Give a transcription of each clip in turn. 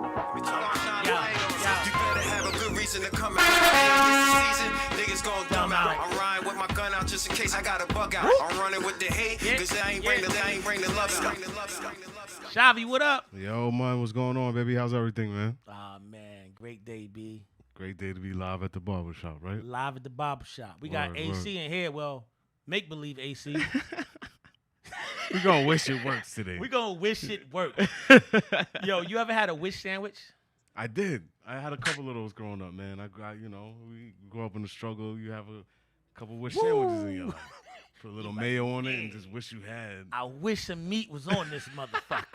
You better have a good reason to come out. This season, niggas gon' dumb out. I'm riding with my gun out just in case I got a bug out. I'm running with the hate, cause I ain't bring the love out. Shavi, what up? Yo, man, what's going on, baby? How's everything, man? Ah, man, great day, B. Great day to be live at the barbershop, right? Live at the barbershop. We got AC in here. Well, make believe AC. We gonna wish it works today. We gonna wish it worked. Yo, you ever had a wish sandwich? I did. I had a couple of those growing up, man. I got, we grew up in the struggle. You have a couple wish sandwiches in your life. Put a little mayo on it and just wish you had. I wish some meat was on this motherfucker.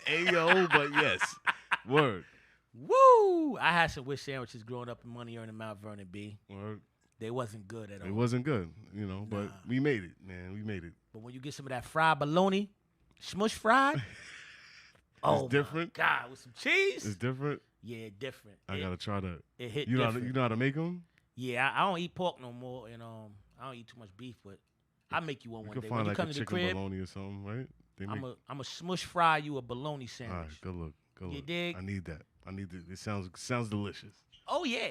Ayo, but yes. Word. Woo! I had some wish sandwiches growing up in Money Earning Mount Vernon, B. Word. They wasn't good at all. It wasn't good, but we made it, man. We made it. But when you get some of that fried bologna, smush fried, it's different. My God, with some cheese. It's different. Yeah, different. I gotta try that. It hit you different. You know how to make them? Yeah, I don't eat pork no more, and I don't eat too much beef, but I'll make you one You day. can When find you like come a to the chicken crib, bologna or something, right? I'm a smush fry you a bologna sandwich. All right, good look. Good You look. dig? I need that. It sounds delicious. Oh yeah.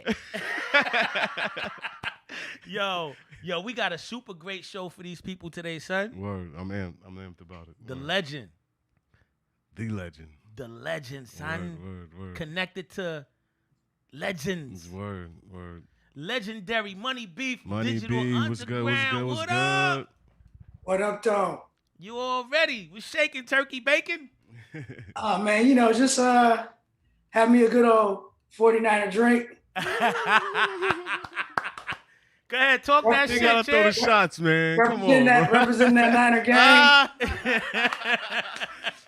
Yo, we got a super great show for these people today, son. Word. I'm amped about it. The Word. legend. The legend. The legend, son. Word. Connected to legends. Word. Legendary Money Beef. Money Digital B, Underground. what's What good? up? What up, Tom? You already? We shaking turkey bacon? Oh, man, just have me a good old 49er drink. Go ahead, talk that You shit, gotta throw the Chad. shots, man. Come on, Representing that Niner gang.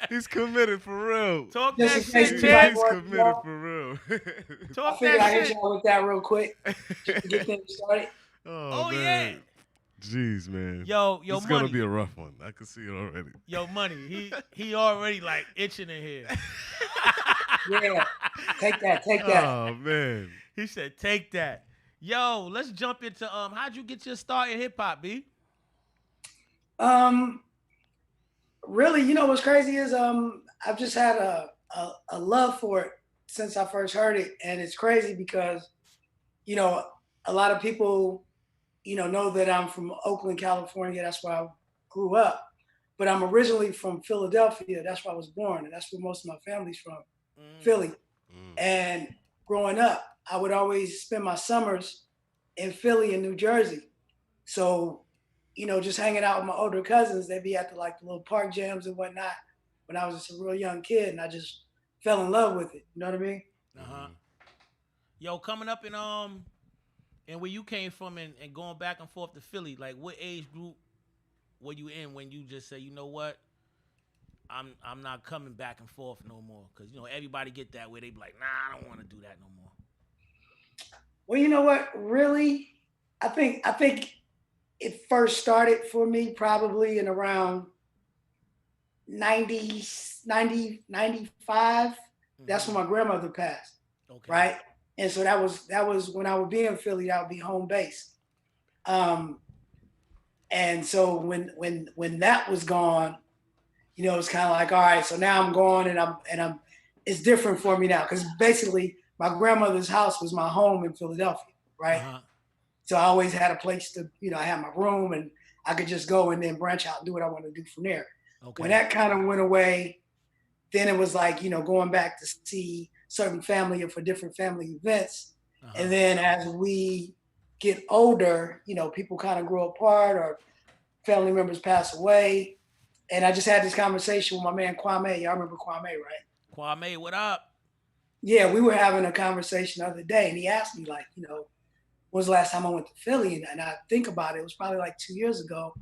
He's committed for real. Talk Just that in shit, case Chad. He's committed for real. I Talk figured that I'd hit shit. y'all with that real quick just to get things started. Oh, man. yeah. Jeez, man. Yo, it's Money. gonna be a rough one. I can see it already. Yo, Money. He already like itching in here. Yeah, take that. Oh man. He said, "Take that." Yo, let's jump into how'd you get your start in hip hop, B? Really, what's crazy is I've just had a love for it since I first heard it, and it's crazy because a lot of people know that I'm from Oakland, California. That's where I grew up, but I'm originally from Philadelphia. That's where I was born, and that's where most of my family's from, Philly. And growing up, I would always spend my summers in Philly and New Jersey. So, just hanging out with my older cousins, they'd be at the little park jams and whatnot when I was just a real young kid, and I just fell in love with it. You know what I mean? Uh-huh. Yo, coming up and where you came from and going back and forth to Philly, like what age group were you in when you just say, you know what? I'm not coming back and forth no more. Cause everybody get that way. They be like, nah, I don't want to do that no more. Well, you know what? Really, I think it first started for me probably in around 90, 95. Mm-hmm. That's when my grandmother passed. Okay. Right. And so that was when I would be in Philly, that would be home base. And so when that was gone, it's kind of like, all right, so now I'm gone and I'm it's different for me now because basically my grandmother's house was my home in Philadelphia, right? Uh-huh. So I always had a place to, I had my room and I could just go and then branch out and do what I want to do from there. Okay. When that kind of went away, then it was like, going back to see certain family for different family events. Uh-huh. And then as we get older, people kind of grow apart or family members pass away. And I just had this conversation with my man Kwame. Y'all remember Kwame, right? Kwame, what up? Yeah, we were having a conversation the other day, and he asked me, like, when was the last time I went to Philly? And I think about it, it was probably like 2 years ago.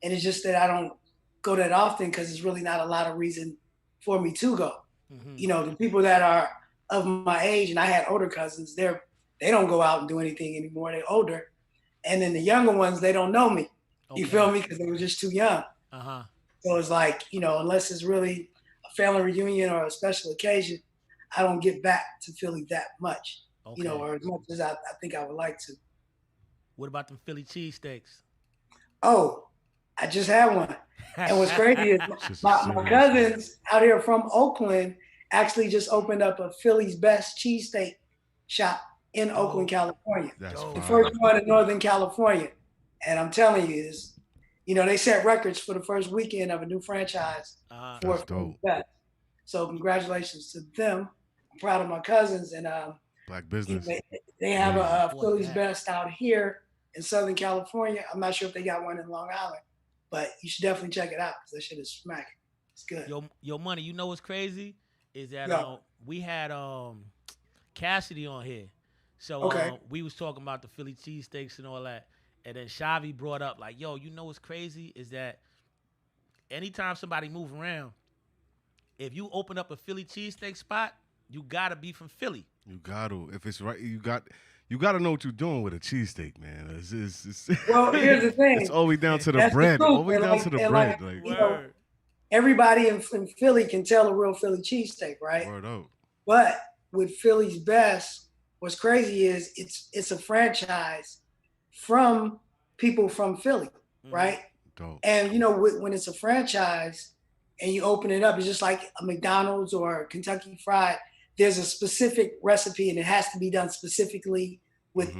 And it's just that I don't go that often because there's really not a lot of reason for me to go. Mm-hmm. The people that are of my age, and I had older cousins, they don't go out and do anything anymore. They're older. And then the younger ones, they don't know me. Okay. You feel me? Because they were just too young. Uh-huh. So it's like, unless it's really a family reunion or a special occasion, I don't get back to Philly that much, okay. Or as much as I think I would like to. What about them Philly cheesesteaks? Oh, I just had one. And what's crazy is my cousins out here from Oakland, actually just opened up a Philly's Best cheesesteak shop in Oakland, California. That's Dope. The fire. first one in Northern California. And I'm telling you, they set records for the first weekend of a new franchise for That's Philly's dope. Best. So congratulations to them. I'm proud of my cousins, and Black business. they have a Boy, Philly's that. Best out here in Southern California. I'm not sure if they got one in Long Island, but you should definitely check it out because that shit is smacking. It's good. Yo, money. You know what's crazy is that Yeah. we had Cassidy on here, so Okay. we was talking about the Philly cheesesteaks and all that, and then Shavi brought up like, yo, you know what's crazy is that anytime somebody move around, if you open up a Philly cheesesteak spot, you gotta be from Philly. You got to. If it's right, you got to know what you're doing with a cheesesteak, man. It's Well, here's the thing. it's always down to the That's the bread. truth, Always and down like- to the and bread. like, Like, you know, everybody in Philly can tell a real Philly cheesesteak, right? word up. But with Philly's Best, what's crazy is it's a franchise from people from Philly, right? Dope. And you know, when it's a franchise and you open it up, it's just like a McDonald's or Kentucky Fried. There's a specific recipe and it has to be done specifically with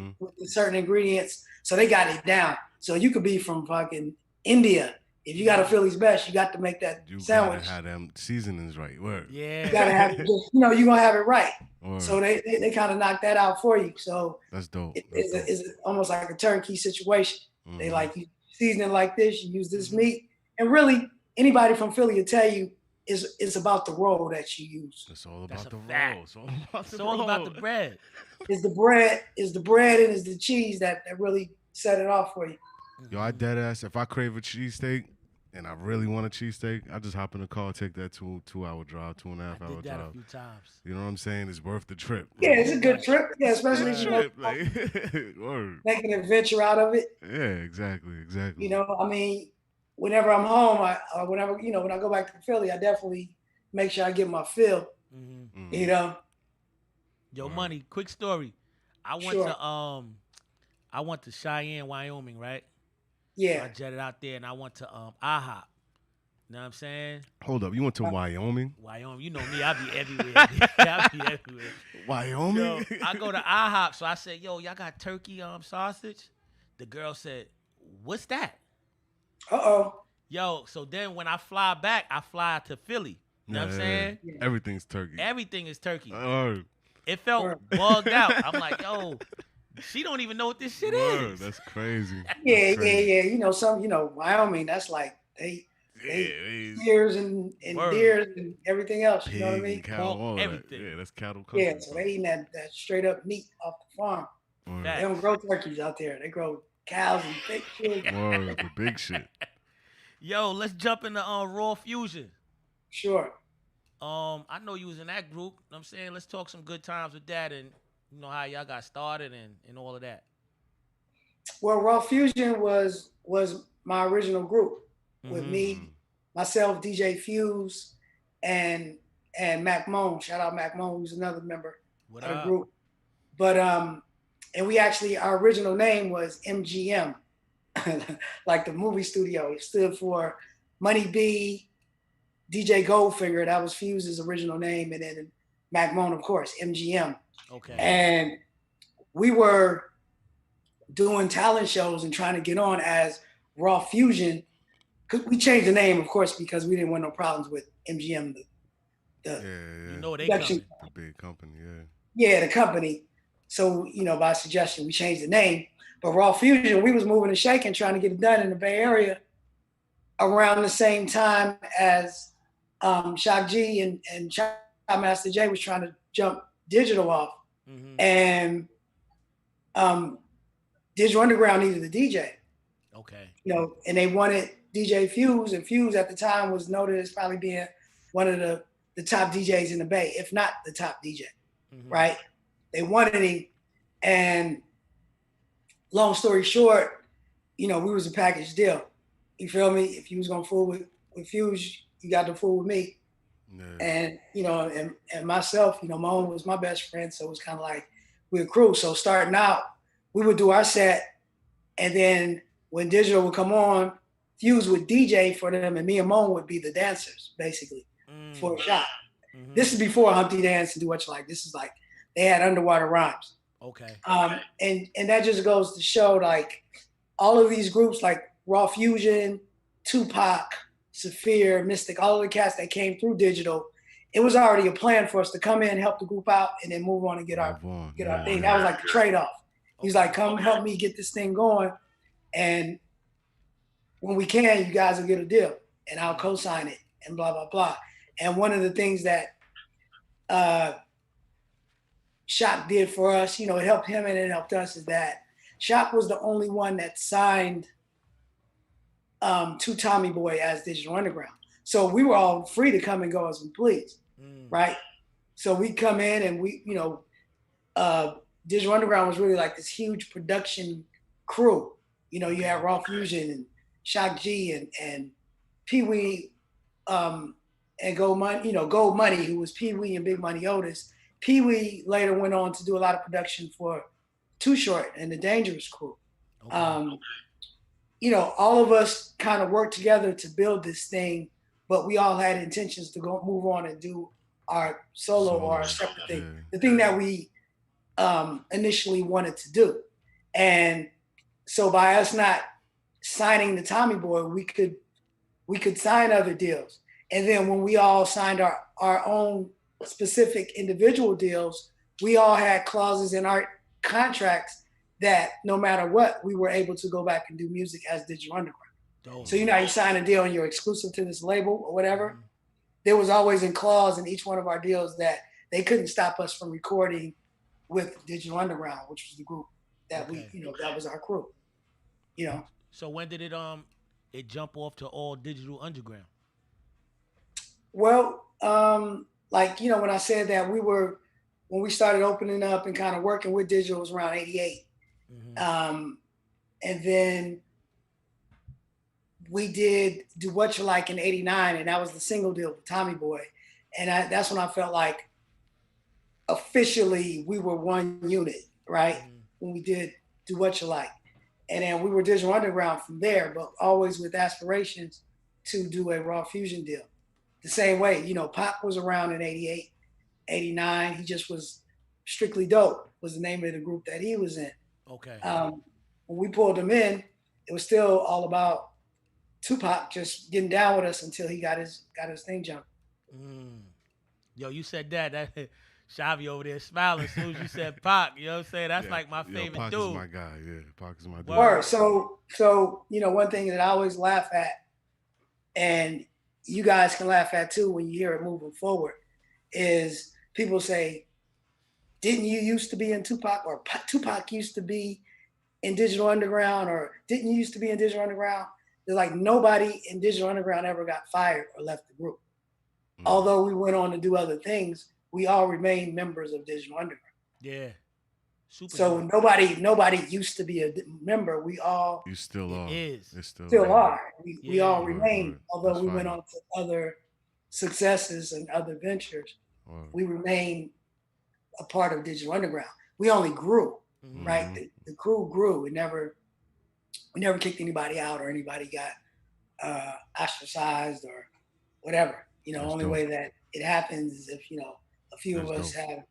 certain ingredients. So they got it down. So you could be from fucking India. If you got a Philly's Best, you got to make that You sandwich. gotta have them seasonings right. Word. Yeah. You gotta have it. You're gonna have it right. Word. So they kind of knock that out for you. So That's dope. it's almost like a turnkey situation. They Mhm. like, you season it like this, you use this meat. And really, anybody from Philly will tell you it's about the roll that you use. It's all That's about the a fact. roll. It's all about It's the all about the roll. bread. It's the bread and it's the cheese that really set it off for you. Yo, I dead ass. If I crave a cheesesteak and I really want a cheesesteak, I just hop in the car, take that 2-hour drive, 2.5 I hour did that a drive. few times. You know what I'm saying? It's worth the trip. Yeah, it's a good trip. Yeah, especially if It's you a know, trip, like word. make an adventure out of it. Yeah, exactly. You know, I mean, whenever I'm home, whenever, you know, when I go back to Philly, I definitely make sure I get my fill. Mm-hmm. You know. Yo, money. Quick story. I went to Cheyenne, Wyoming, right? Yeah. I jetted out there and I went to IHOP. You know what I'm saying? Hold up, you went to Wyoming? Wyoming, you know me, I be everywhere. I be everywhere. Wyoming? Yo, I go to IHOP, so I said, yo, y'all got turkey sausage? The girl said, what's that? Uh-oh. Yo, so then when I fly back, I fly to Philly. You know what I'm saying? Yeah. Everything's turkey. Everything is turkey. Word. It felt bugged out. I'm like, yo, she don't even know what this shit Word. is. That's crazy. Yeah, That's crazy. yeah. You know, Wyoming, that's like they Yeah, deers and Word. deers and everything else. You know what I pig mean? and cow, Pork, all everything. that. Yeah, that's cattle country. Yeah, so they eating that straight up meat off the farm. Word. They don't grow turkeys out there. They grow cows and big shit. Word, the big shit. Yo, let's jump into Raw Fusion. Sure. I know you was in that group. You know what I'm saying? Let's talk some good times with that and you know how y'all got started and all of that. Well, Raw Fusion was my original group with me, myself, DJ Fuse, and Mac Moan. Shout out Mac Moan, who's another member What of the up? group. But and we actually, our original name was MGM, like the movie studio. It stood for Money B, DJ Goldfinger. That was Fuse's original name, and then Mac Moan, of course, MGM. Okay. And we were doing talent shows and trying to get on as Raw Fusion. We changed the name, of course, because we didn't want no problems with MGM, Yeah. You know they production. coming. The big company, yeah. Yeah, the company. So, you know, by suggestion, we changed the name. But Raw Fusion, we was moving and shaking, trying to get it done in the Bay Area around the same time as Shock G and Shot Master J was trying to jump digital off. Mm-hmm. And Digital Underground needed a DJ. Okay. You know, and they wanted DJ Fuse, and Fuse at the time was noted as probably being one of the top DJs in the Bay, if not the top DJ, right? They wanted him, and long story short, you know, we was a package deal. You feel me? If you was gonna fool with Fuse, you got to fool with me. Yeah. And, you know, and myself, you know, Moan was my best friend, so it was kind of like we a crew. So starting out, we would do our set, and then when digital would come on, Fuse would DJ for them, and me and Moan would be the dancers, basically, for a shot. This is before Humpty Dance and Do What You Like. This is like they had Underwater Rhymes. Okay. And that just goes to show like all of these groups like Raw Fusion, Tupac, Saphir, Mystic, all of the cats that came through digital. It was already a plan for us to come in, help the group out, and then move on and get our thing. That was like the trade-off. He's like, come help me get this thing going. And when we can, you guys will get a deal and I'll co-sign it and blah, blah, blah. And one of the things that Shock did for us, it helped him and it helped us, is that Shock was the only one that signed to Tommy Boy as Digital Underground. So we were all free to come and go as we please, right? So we come in and we, Digital Underground was really like this huge production crew. You had Raw Fusion and Shock G and Pee Wee and Gold Money, Gold Money, who was Pee Wee and Big Money Otis. Pee Wee later went on to do a lot of production for Too Short and the Dangerous Crew. Okay. All of us kind of worked together to build this thing, but we all had intentions to go move on and do our solo or our separate thing, the thing that we initially wanted to do. And so by us not signing the Tommy Boy, we could sign other deals. And then when we all signed our own specific individual deals, we all had clauses in our contracts that no matter what, we were able to go back and do music as Digital Underground. So you sign a deal and you're exclusive to this label or whatever. There was always a clause in each one of our deals that they couldn't stop us from recording with Digital Underground, which was the group that we, that was our crew. So when did it jump off to all Digital Underground? Well, when I said that when we started opening up and kind of working with digital, it was around 88. And then we did Do What You Like in 89, and that was the single deal with Tommy Boy. And that's when I felt like officially we were one unit, right? When we did Do What You Like. And then we were Digital Underground from there, but always with aspirations to do a Raw Fusion deal. The same way, Pop was around in 88, 89. He just was Strictly Dope was the name of the group that he was in. Okay. When we pulled him in, it was still all about Tupac just getting down with us until he got his thing jumping. Yo, you said that Shavi over there smiling as soon as you said Pac. You know what I'm saying? That's like my favorite Pac dude. Pac is my guy. Yeah, Pac is my dude. Word. So one thing that I always laugh at, and you guys can laugh at too when you hear it moving forward, is people say, didn't you used to be in Tupac, or Tupac used to be in Digital Underground, or didn't you used to be in Digital Underground? They're like, nobody in Digital Underground ever got fired or left the group. Although we went on to do other things, we all remained members of Digital Underground. Yeah. So nobody used to be a member. We all you still are. It's still are. We all remain, although we went on to other successes and other ventures. We remain a part of Digital Underground. We only grew, right? The crew grew. We never kicked anybody out or anybody got ostracized or whatever. Only way that it happens is if a few of us have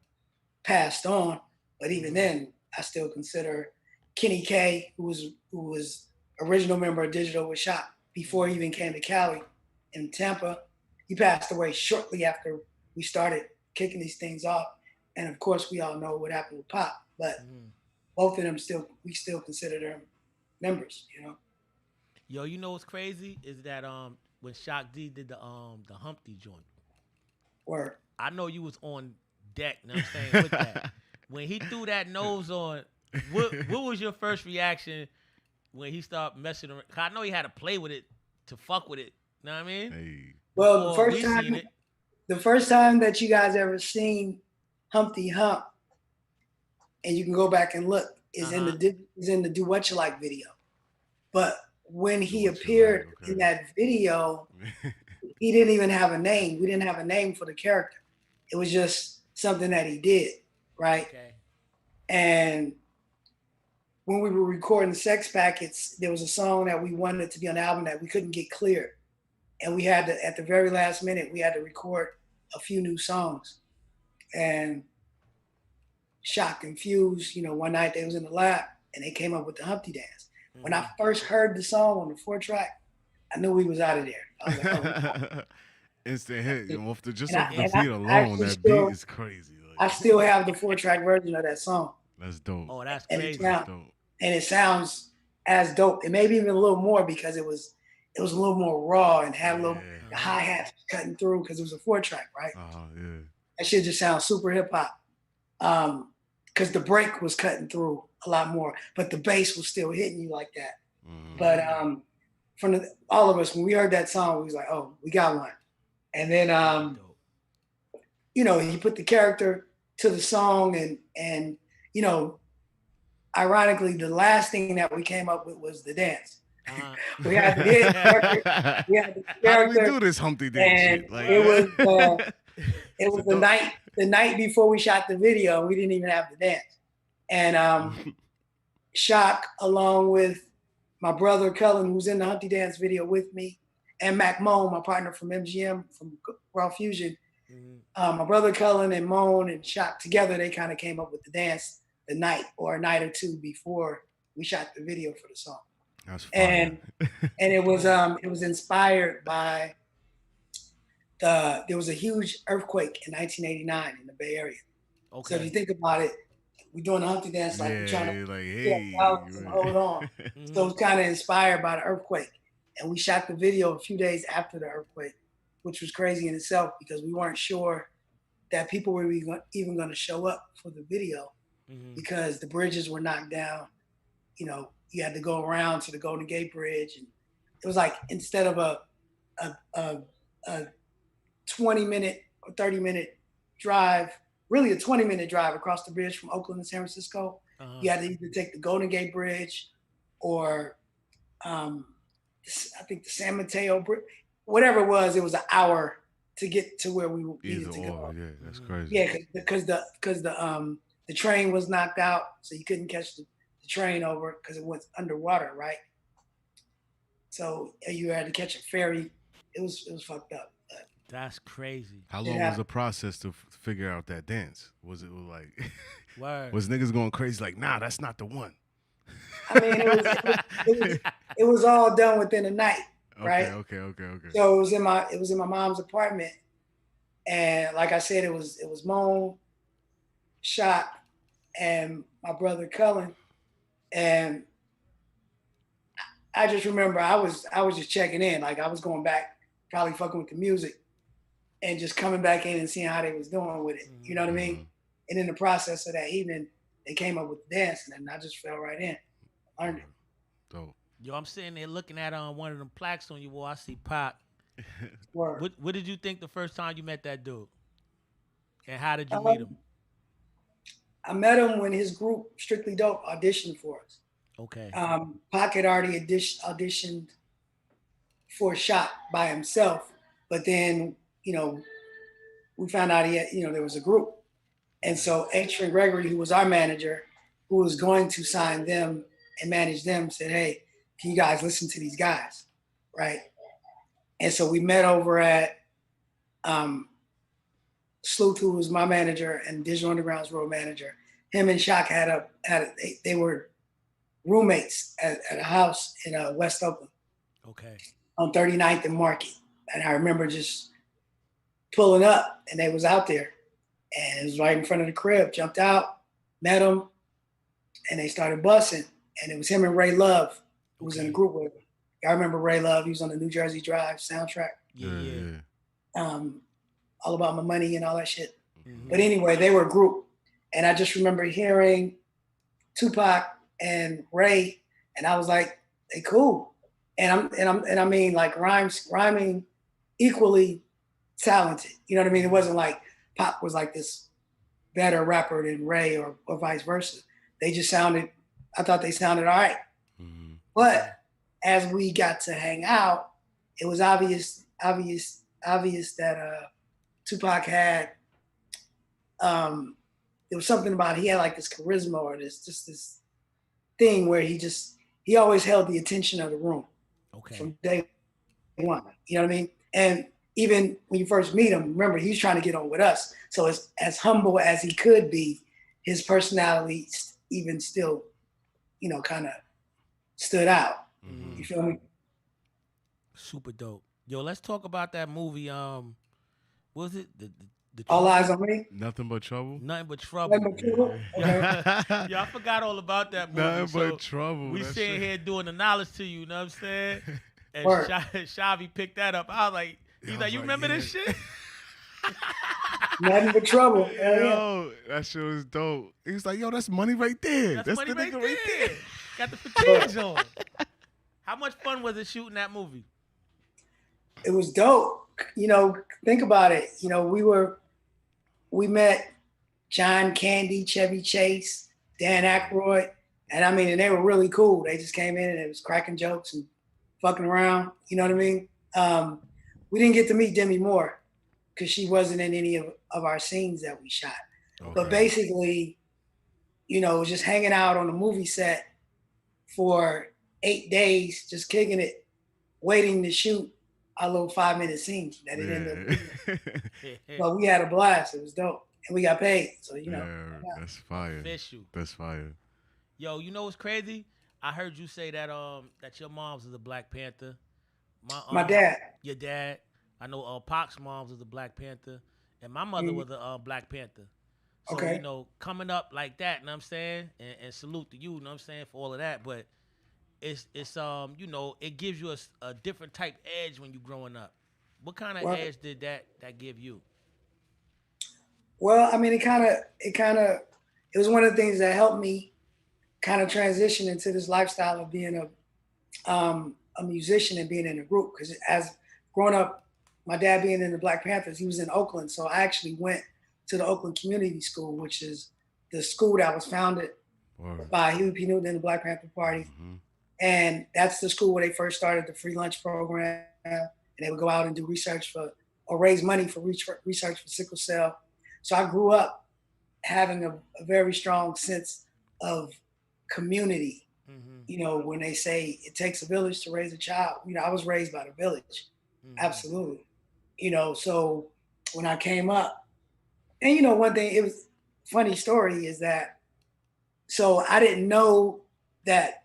passed on. But even then, I still consider Kenny K, who was original member of Digital with Shock before he even came to Cali in Tampa. He passed away shortly after we started kicking these things off. And of course, we all know what happened with Pop. But both of them we still consider them members, Yo, what's crazy is that when Shock D did the Humpty joint. Word. I know you was on deck, you know what I'm saying, with that. When he threw that nose on, what was your first reaction when he started messing around? I know he had to play with it to fuck with it. You know what I mean? Hey. Well, the first time that you guys ever seen Humpty Hump, and you can go back and look, is in the Do What You Like video. But when he appeared in that video, he didn't even have a name. We didn't have a name for the character. It was just something that he did, right? Okay. And when we were recording Sex Packets, there was a song that we wanted to be on the album that we couldn't get cleared. And we had to, at the very last minute, we had to record a few new songs. And Shock and Fuse, one night they was in the lab and they came up with the Humpty Dance. When I first heard the song on the 4-track, I knew we was out of there. I was like, oh. Instant hit. Off the And I- beat I alone, actually that still- beat is crazy. I still have the 4-track version of that song. That's dope. Oh, that's And crazy. That's dope. and it sounds as dope. It maybe even a little more because it was a little more raw and had a little the hi-hats cutting through because it was a 4-track, right? Yeah. That shit just sounds super hip hop. Because the break was cutting through a lot more, but the bass was still hitting you like that. But from all of us, when we heard that song, we was like, oh, we got one. And then he put the character to the song and ironically, the last thing that we came up with was the dance. We had the character. We had the How do we character. do this Humpty Dance And shit? Like, it was the night before we shot the video, and we didn't even have the dance. And Shock, along with my brother Cullen, who's in the Humpty Dance video with me, and Mac Moan, my partner from MGM, from Raw Fusion. My brother Cullen and Moan and Shock together, they kind of came up with the dance the night or a night or two before we shot the video for the song. That's fire. And it was inspired by there was a huge earthquake in 1989 in the Bay Area. Okay. So if you think about it, we're doing the Humpty Dance like we're trying to like, get hey, our balance and hold on. So it's kind of inspired by the earthquake. And we shot the video a few days after the earthquake, which was crazy in itself because we weren't sure that people were even going to show up for the video because the bridges were knocked down. You had to go around to the Golden Gate Bridge. And it was like, instead of a 20-minute or 30-minute drive, really a 20-minute drive across the bridge from Oakland to San Francisco, you had to either take the Golden Gate Bridge or I think the San Mateo Bridge, whatever it was an hour to get to where we needed to go. Yeah, that's crazy. Yeah, because the train was knocked out, so you couldn't catch the train over because it was underwater, right? So you had to catch a ferry. It was fucked up. That's crazy. How long was the process to figure out that dance? Was it like, Word. was niggas going crazy like, nah, that's not the one? I mean, it was all done within a night, right? Okay. So it was in my mom's apartment, and like I said, it was Moan, Shock, and my brother Cullen, and I just remember I was just checking in, like I was going back, probably fucking with the music, and just coming back in and seeing how they was doing with it. You know what I mean? And in the process of that evening, they came up with the dance, and then I just fell right in, learned it. Dope. Yo, I'm sitting there looking at one of them plaques on your wall. I see Pac. Word. What did you think the first time you met that dude? And how did you meet him? I met him when his group Strictly Dope auditioned for us. Okay. Pac had already auditioned for Shock by himself, but then we found out he had, there was a group, and so Adrian Gregory, who was our manager, who was going to sign them and manage them, said, "Hey, can you guys listen to these guys?" Right? And so we met over at Sleuth, who was my manager and Digital Underground's road manager. Him and Shock they were roommates at a house in West Oakland. Okay. On 39th and Market. And I remember just pulling up and they was out there and it was right in front of the crib, jumped out, met them, and they started bussing. And it was him and Ray Love who was in the group with him. I remember Ray Love, he was on the New Jersey Drive soundtrack. Yeah. All About My Money and all that shit. But anyway, they were a group. And I just remember hearing Tupac and Ray, and I was like, they cool. And I mean like rhyming equally talented. You know what I mean? It wasn't like Pac was like this better rapper than Ray or vice versa. They just I thought they sounded all right. But as we got to hang out, it was obvious that Tupac had there was something about he had like this charisma or this thing where he always held the attention of the room. Okay. From day one. You know what I mean? And even when you first meet him, remember he's trying to get on with us. So as humble as he could be, his personality even still, kind of stood out. Mhm. You feel me? Super dope. Yo, let's talk about that movie. What was it? The All Trouble? eyes on me. Nothing but trouble. Nothing but trouble. Nothing but trouble? Okay. Yo, I forgot all about that movie. Nothing So but trouble. we That sitting shit- here doing the knowledge to you, know what I'm saying? And Word. Shavi picked that up. I was like, he's Yeah, I like, was you like, remember yeah. this shit? Nothing but trouble. Hell yeah. Yo, that shit was dope. He was like, yo, that's money right there. That's money the right nigga there. Got the fatigues on. How much fun was it shooting that movie? It was dope. Think about it. We met John Candy, Chevy Chase, Dan Aykroyd, and they were really cool. They just came in and it was cracking jokes and fucking around. You know what I mean? We didn't get to meet Demi Moore because she wasn't in any of our scenes that we shot. Okay. But basically, it was just hanging out on the movie set for 8 days, just kicking it, waiting to shoot our little 5-minute scenes that it ended up being. But we had a blast. It was dope. And we got paid. So, Yeah, that's fire. Official. That's fire. Yo, you know what's crazy? I heard you say that that your mom's is a Black Panther. My dad. Your dad. I know Pac's mom's was a Black Panther. And my mother was a Black Panther. So, Okay. coming up like that, you know what I'm saying? And salute to you, you know what I'm saying, for all of that. But it's it gives you a different type edge when you growing up. What kind of Well, edge did that give you? Well, it was one of the things that helped me kind of transition into this lifestyle of being a musician and being in a group. Because as growing up, my dad being in the Black Panthers, he was in Oakland. So I actually went to the Oakland Community School, which is the school that was founded Word. by Huey P. Newton and the Black Panther Party. Mm-hmm. And that's the school where they first started the free lunch program. And they would go out and do research or raise money for research for sickle cell. So I grew up having a very strong sense of community. Mm-hmm. When they say it takes a village to raise a child, I was raised by the village. Mm-hmm. Absolutely. So when I came up, and one thing, it was funny story is that, so I didn't know that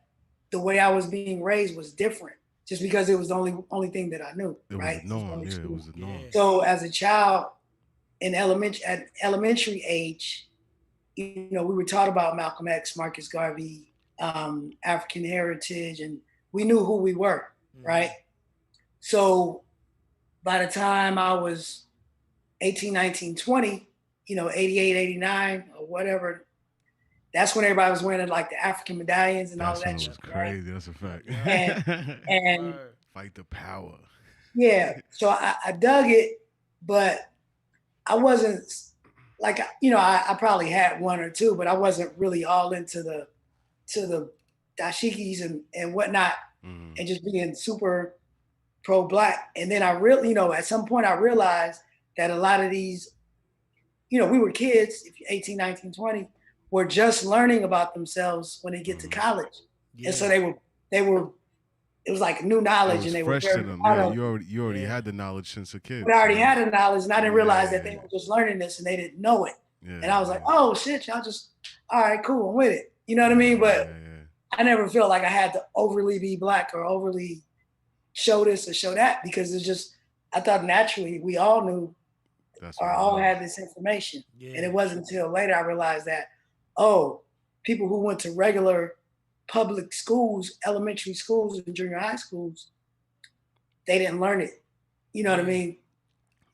the way I was being raised was different just because it was the only thing that I knew, It right? was a norm. Yeah, it was a norm. Yeah. So as a child at elementary age, we were taught about Malcolm X, Marcus Garvey, African heritage, and we knew who we were, right? So by the time I was 18, 19, 20, 88, 89 or whatever, that's when everybody was wearing like the African medallions and all That's that when it shit. was crazy. That's a fact. And Fight the power. yeah, so I dug it, but I wasn't like, I probably had one or two, but I wasn't really all into the dashikis and whatnot, Mm-hmm. and just being super pro-Black. And then I really, at some point I realized that a lot of these, we were kids, if you're 18, 19, 20, were just learning about themselves when they get to college. Yeah. And so they were, it was like new knowledge, and they were fresh very to them. proud Yeah, of you already had the knowledge since a kid. But I already had the knowledge, and I didn't realize that they Yeah. were just learning this and they didn't know it. Yeah, And I was like, oh shit, y'all just, all right, cool, I'm with it. You know what I mean? But yeah. I never felt like I had to overly be Black or overly show this or show that, because it's just, I thought naturally we all knew That's or what it all was. had this information. Yeah. And it wasn't until later I realized that, oh, people who went to regular public schools, elementary schools and junior high schools, they didn't learn it. You know what I mean?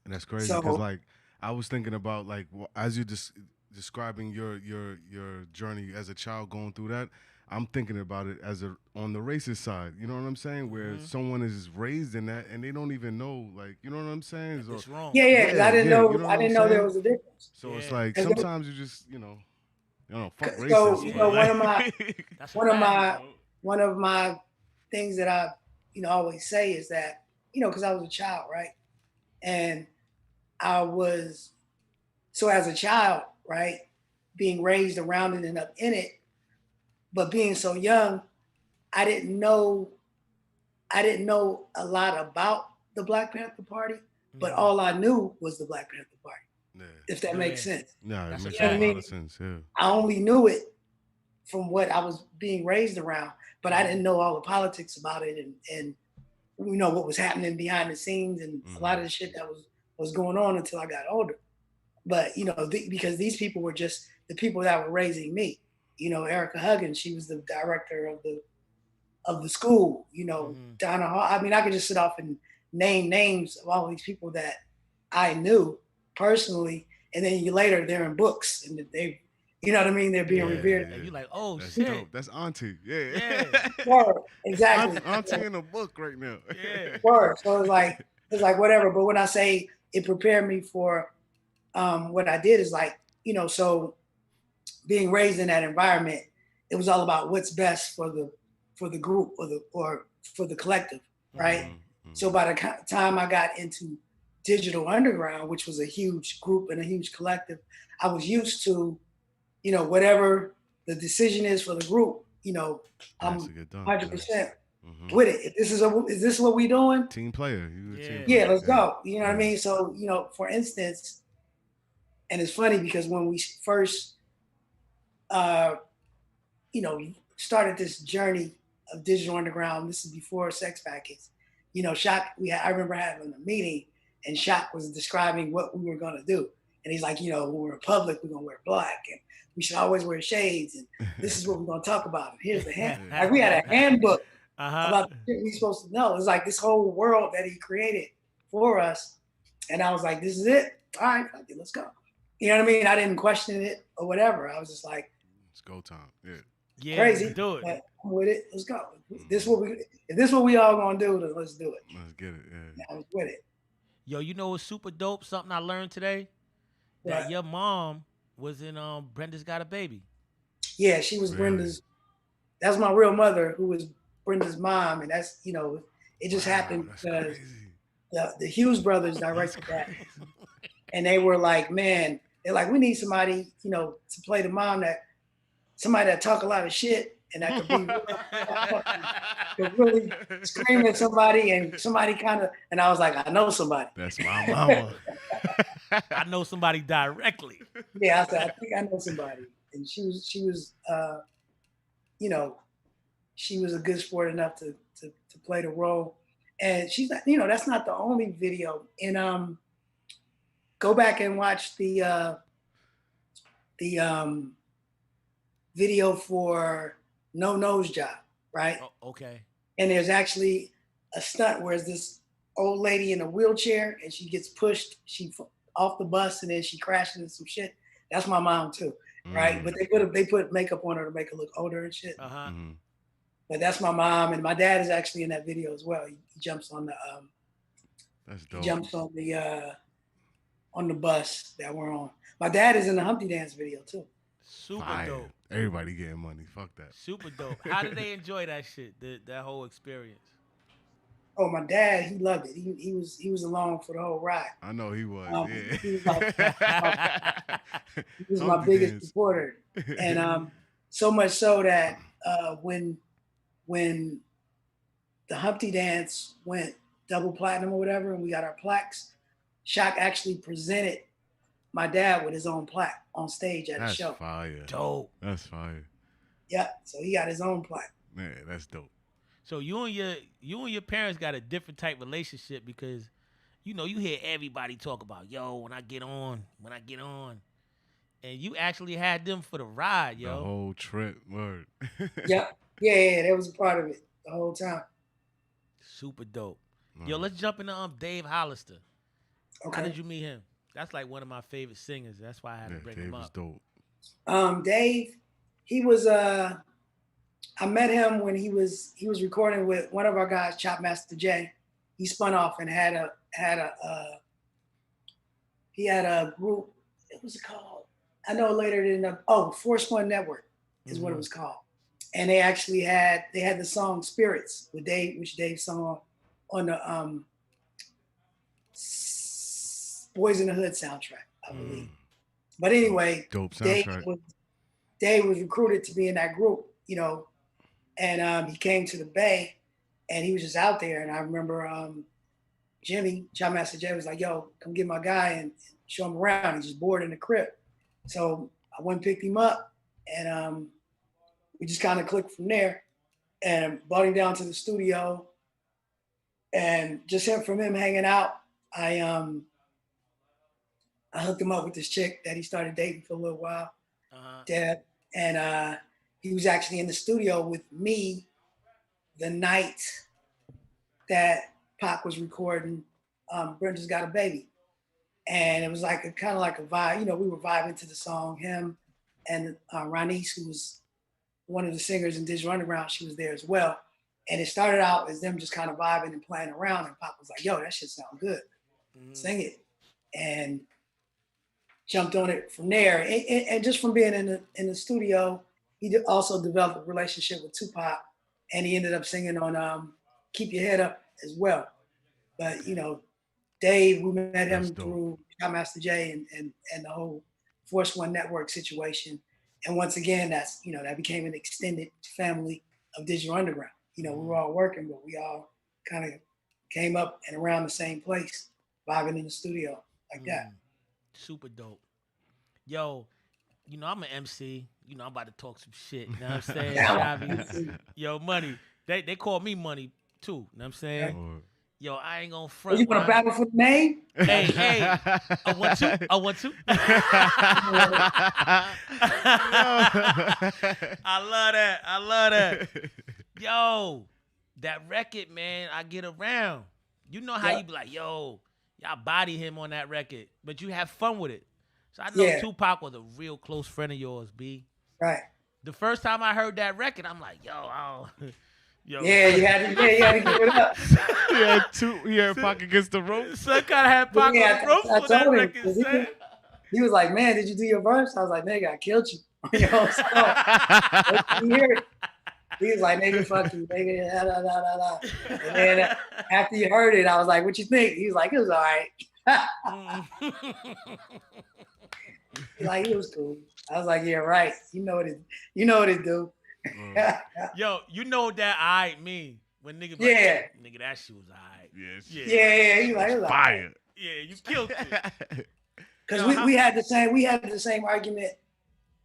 And that's crazy So- because, like, I was thinking about, like, as you describing your journey as a child going through that, I'm thinking about it as on the racist side. You know what I'm saying? Where someone is raised in that and they don't even know, like, you know what I'm saying? So, It's wrong. Yeah, 'cause I didn't know, you know I what didn't I'm know there saying? was a difference. So it's Yeah. like 'Cause sometimes you just, fuck So, racist. you but, know, like- That's a one of fact. one of my things that I, always say is that, because I was a child, right? And so as a child, right, being raised around it and up in it, but being so young, I didn't know a lot about the Black Panther Party, but all I knew was the Black Panther Party, Yeah. if that makes sense. No, it That's a makes You know a what I fact. lot mean? of sense. Yeah. I only knew it from what I was being raised around, but I didn't know all the politics about it and what was happening behind the scenes and a lot of the shit that was going on until I got older. But because these people were just the people that were raising me. Erica Huggins, she was the director of the school. Donna Hall. I mean, I could just sit off and name names of all these people that I knew personally, and then later they're in books and they, you know what I mean? They're being revered. And you like, oh That's shit. dope. That's auntie. Yeah. Yeah. Word, exactly. Auntie in a book right now. Yeah. Word. So it's like whatever. But when I say it prepared me for what I did is like, so being raised in that environment, it was all about what's best for the group or for the collective, right? Mm-hmm. So by the time I got into Digital Underground, which was a huge group and a huge collective, I was used to, whatever the decision is for the group, I'm 100% with it. If is this what we doing? Team player. You a team player. Yeah, let's go. You know what I mean? So, for instance, and it's funny because when we first, started this journey of Digital Underground, this is before Sex Packets. Shock. I remember having a meeting, and Shock was describing what we were gonna do, and he's like, when we're in public, we're gonna wear black, and we should always wear shades, and this is what we're gonna talk about. And here's the like we had a handbook about the shit we supposed to know. It's like this whole world that he created for us, and I was like, this is it. All right, let's go. You know what I mean? I didn't question it or whatever. I was just like, it's go time. Yeah. Crazy. Do it. But I'm with it. Let's go. If this what we all gonna do, then let's do it. Let's get it. Yeah. I was with it. Yo, what's super dope? Something I learned today. That your mom was in Brenda's Got a Baby. Yeah, she was Really? Brenda's. That's my real mother, who was Brenda's mom, and that's it just happened because the Hughes brothers directed that, and they were like, man, they're like, we need somebody, to play the mom somebody that talk a lot of shit and that could really scream at somebody and somebody and I was like, I know somebody. That's my mama. I know somebody directly. Yeah, I said, I think I know somebody. And she was she was a good sport enough to play the role. And she's not, that's not the only video. And go back and watch the video for No Nose Job, right? Oh, okay. And there's actually a stunt where this old lady in a wheelchair and she gets pushed, off the bus, and then she crashes into some shit. That's my mom too, right? But they put makeup on her to make her look older and shit. But that's my mom, and my dad is actually in that video as well. He jumps on the that's dope. he jumps on the bus that we're on. My dad is in the Humpty Dance video too. Super Fire. dope. Everybody getting money. Fuck that. Super dope. How did they enjoy that shit? That whole experience? Oh, my dad, he loved it. He was along for the whole ride. I know he was. He was my biggest supporter, and so much so that when the Humpty Dance went double platinum or whatever, and we got our plaques, Shock actually presented my dad with his own plaque on stage at the show. That's fire. Dope. That's fire. Yeah, so he got his own plaque. Man, that's dope. So you and your parents got a different type relationship because, you hear everybody talk about, when I get on, and you actually had them for the ride, yo. The whole trip, word. Yeah, that was a part of it the whole time. Super dope. Yo, let's jump into Dave Hollister. Okay. How did you meet him? That's like one of my favorite singers. That's why I had to bring him up. Dave was dope. Dave, he was I met him when he was recording with one of our guys, Chopmaster J. He spun off and had a group. What was it called? I know later it ended up. Force One Network is what it was called. And they actually had the song Spirits with Dave, which Dave sung on the Boys in the Hood soundtrack, I believe. But anyway, dope soundtrack. Dave was recruited to be in that group, and he came to the Bay, and he was just out there. And I remember Jimmy, John Master Jay was like, yo, come get my guy and show him around. He's just bored in the crib. So I went and picked him up, and we just kind of clicked from there and brought him down to the studio. And just from him hanging out, I hooked him up with this chick that he started dating for a little while, Deb. And he was actually in the studio with me the night that Pac was recording Brenda's Got a Baby. And it was like a kind of like a vibe, we were vibing to the song, him and Ronice, who was one of the singers in Digital Underground, she was there as well. And it started out as them just kind of vibing and playing around, and Pac was like, yo, that shit sound good. Sing it. And jumped on it from there. And just from being in the studio, he also developed a relationship with Tupac, and he ended up singing on Keep Your Head Up as well. But, Dave, we met him through John Master Jay and the whole Force One Network situation. And once again, that's, that became an extended family of Digital Underground. We were all working, but we all kind of came up and around the same place, vibing in the studio like that. Super dope. Yo, I'm an MC. I'm about to talk some shit. You know what I'm saying? Shabby. Yo, Money. They call me Money too. You know what I'm saying? Yo, I ain't gonna front. You want to battle for the name? Hey, I want to. I love that. Yo, that record, man, I get around. You know how you be like, yo, y'all body him on that record, but you have fun with it. So I know Tupac was a real close friend of yours, B. Right. The first time I heard that record, I'm like, yo. Yeah, you had to give it up. He had Pac against the rope. Son kind of had Pac on the rope for that record, son. He was like, man, did you do your verse? I was like, nigga, I killed you. You hear it. He was like, nigga, fuck you, nigga. Da, da, da, da. And then after you heard it, I was like, what you think? He was like, it was all right. It was cool. I was like, yeah, right. You know what it do. Yo, you know what that "I" mean when nigga nigga, that shit was alright. Yeah. You like, it was fire. Right. Yeah, you killed it. Because we had the same argument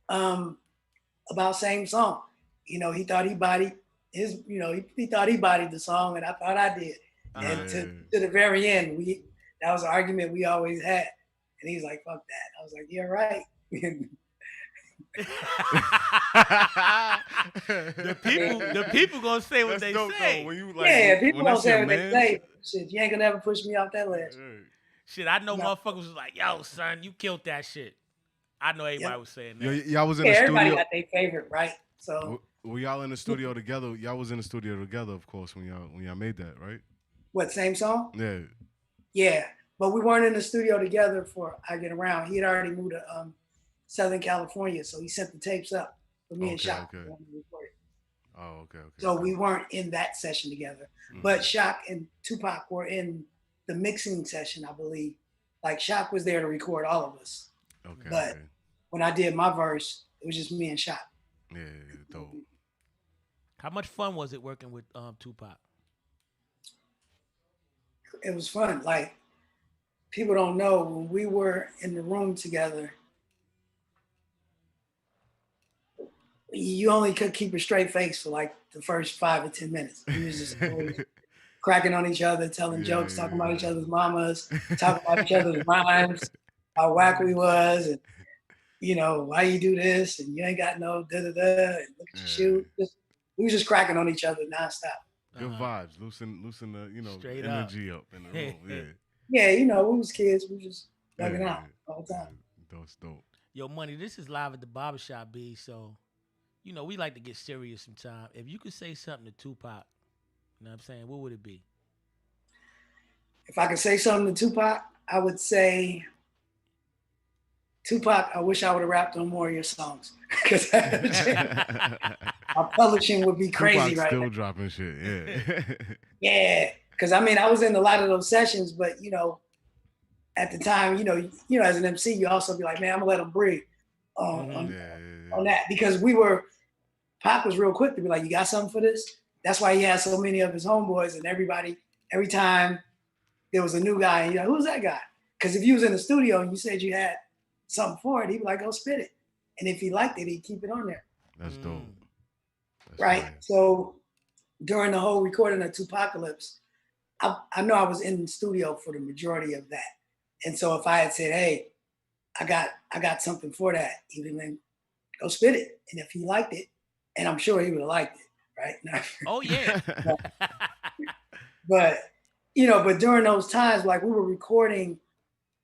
about same song. He thought he bodied his. He thought he bodied the song, and I thought I did. And to the very end, that was an argument we always had. And he's like, "Fuck that." I was like, "Yeah, right." the people gonna say what they say. When you, people gonna say what they say. Shit, you ain't gonna ever push me off that ledge. Shit, I know motherfuckers was like, yo, son, you killed that shit. I know everybody was saying that. Y'all was in the studio. Everybody got their favorite, right? So were y'all in the studio together? Y'all was in the studio together, of course, when y'all made that, right? What, same song? Yeah. Yeah, but we weren't in the studio together for I Get Around. He had already moved to Southern California, so he sent the tapes up for me and Shock. Oh, okay. So we weren't in that session together, but Shock and Tupac were in the mixing session, I believe. Like Shock was there to record all of us. Okay. But when I did my verse, it was just me and Shock. Yeah, dope. How much fun was it working with Tupac? It was fun. Like, people don't know, when we were in the room together, you only could keep a straight face for like the first 5 or 10 minutes. We was just always cracking on each other, telling jokes, talking about each other's mamas, talking about each other's rhymes, how whack we was, and why you do this, and you ain't got no da-da-da, and look at your shoe. We was just cracking on each other nonstop. Good vibes, loosen the straight energy up in the room. Yeah, we was kids. We was just bugging out all the time. That's dope. Yo, Money, this is Live at the Barbershop, B. So, we like to get serious sometimes. If you could say something to Tupac, you know what I'm saying, what would it be? If I could say something to Tupac, I would say, Tupac, I wish I would have rapped on more of your songs. Because our publishing would be crazy right now. Still dropping shit, yeah. Yeah, because I was in a lot of those sessions, but at the time, as an MC, you also be like, man, I'm gonna let them breathe on that, because Pac was real quick to be like, you got something for this? That's why he had so many of his homeboys, and everybody, every time there was a new guy, and you're like, who's that guy? Because if you was in the studio and you said you had something for it, he'd be like, go spit it. And if he liked it, he'd keep it on there. That's dope. That's Right. fire. So during the whole recording of Tupacalypse, I know I was in the studio for the majority of that. And so if I had said, hey, I got something for that, he'd be like, go spit it. And if he liked it, and I'm sure he would have liked it, right? Oh yeah. But but during those times, like we were recording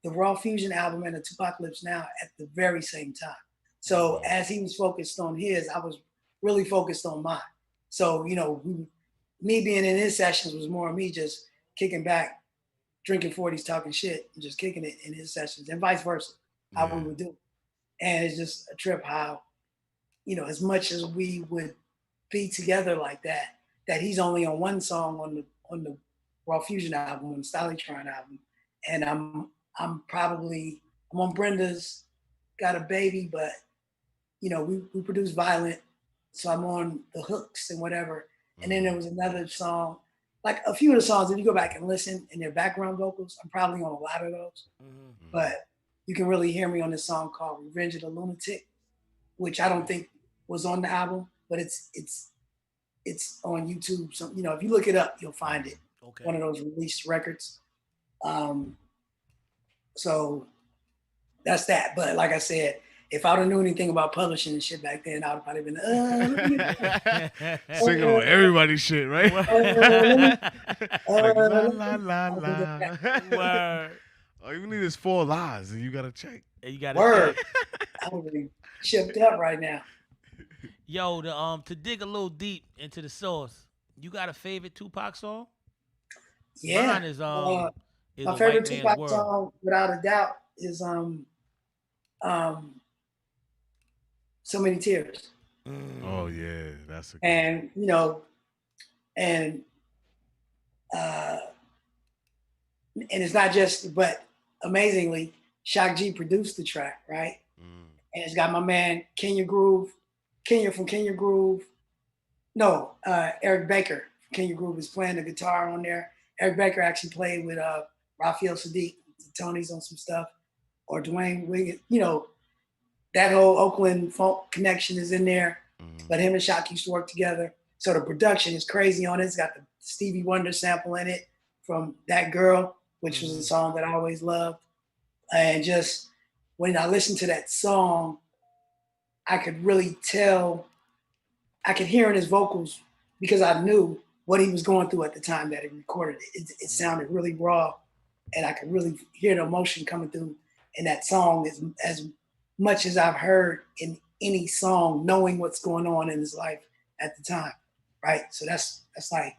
the Raw Fusion album and the Tupacalypse Now at the very same time. So as he was focused on his, I was really focused on mine. So, me being in his sessions was more of me just kicking back, drinking 40s, talking shit, and just kicking it in his sessions, and vice versa, how we would do it. And it's just a trip how, as much as we would be together like that, that he's only on one song on the Raw Fusion album, on the Styletron album, and I'm on Brenda's Got a Baby, but we produced Violent, so I'm on the hooks and whatever. And then there was another song, like a few of the songs, if you go back and listen in their background vocals, I'm probably on a lot of those. But you can really hear me on this song called Revenge of the Lunatic, which I don't think was on the album, but it's on YouTube. So, if you look it up, you'll find it. Okay. One of those released records. So that's that. But like I said, if I would have knew anything about publishing and shit back then, I would have probably been singing on everybody's shit, right? Like, la la la. Word. All you need is 4 lies, and you got to check. And you got Word. I would be shipped up right now. Yo, to dig a little deep into the source, you got a favorite Tupac song? Yeah. Mine is my A favorite White Man's Tupac World. song, without a doubt, is So Many Tears. Oh yeah, that's a. And and it's not just, but amazingly, Shock G produced the track, right? And it's got my man Kenya from Kenya Groove. No, Eric Baker from Kenya Groove is playing the guitar on there. Eric Baker actually played with Raphael Sadiq, Tony's on some stuff, or Dwayne Wiggins. That whole Oakland folk connection is in there. But him and Shock used to work together. So the production is crazy on it. It's got the Stevie Wonder sample in it from That Girl, which was a song that I always loved. And just when I listened to that song, I could really tell, I could hear in his vocals, because I knew what he was going through at the time that he recorded it. It sounded really raw, and I could really hear the emotion coming through in that song as much as I've heard in any song, knowing what's going on in his life at the time, right? So that's like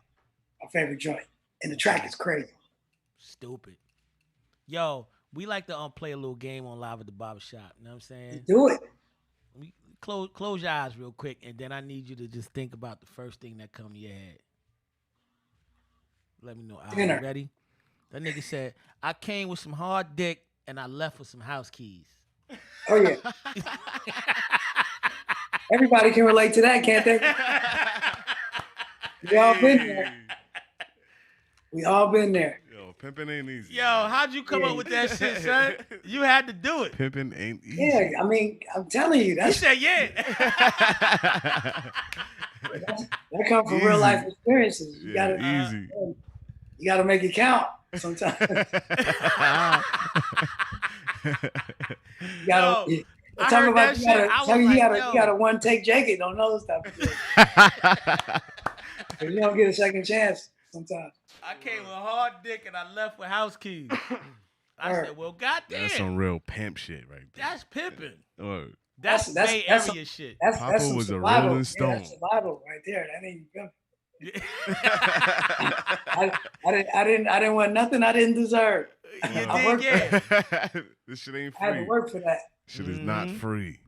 my favorite joint. And the track is crazy. Stupid. Yo, we like to play a little game on Live at the Barbershop. You know what I'm saying? Do it. We close your eyes real quick, and then I need you to just think about the first thing that come to your head. Let me know. Are you ready? That nigga said, I came with some hard dick, and I left with some house keys. Oh, yeah. Everybody can relate to that, can't they? We all been there. We all been there. Yo, pimping ain't easy. Yo, how'd you come up with that shit, son? You had to do it. Pimping ain't easy. Yeah, I mean, I'm telling you, He that's said, yeah. that comes from real life experiences. You gotta make it count sometimes. You gotta you got a one take Jake, don't know stuff. You don't get a second chance sometimes. I came with hard dick and I left with house keys. I said, well, goddamn. That's some real pimp shit right there. That's pimping. Word. That's Bay Area shit. Papa some was survival. a Rolling Stone. That's survival right there. That ain't pimping. Yeah. I didn't want nothing I didn't deserve. This shit ain't I had free. to work for that. Shit is not free.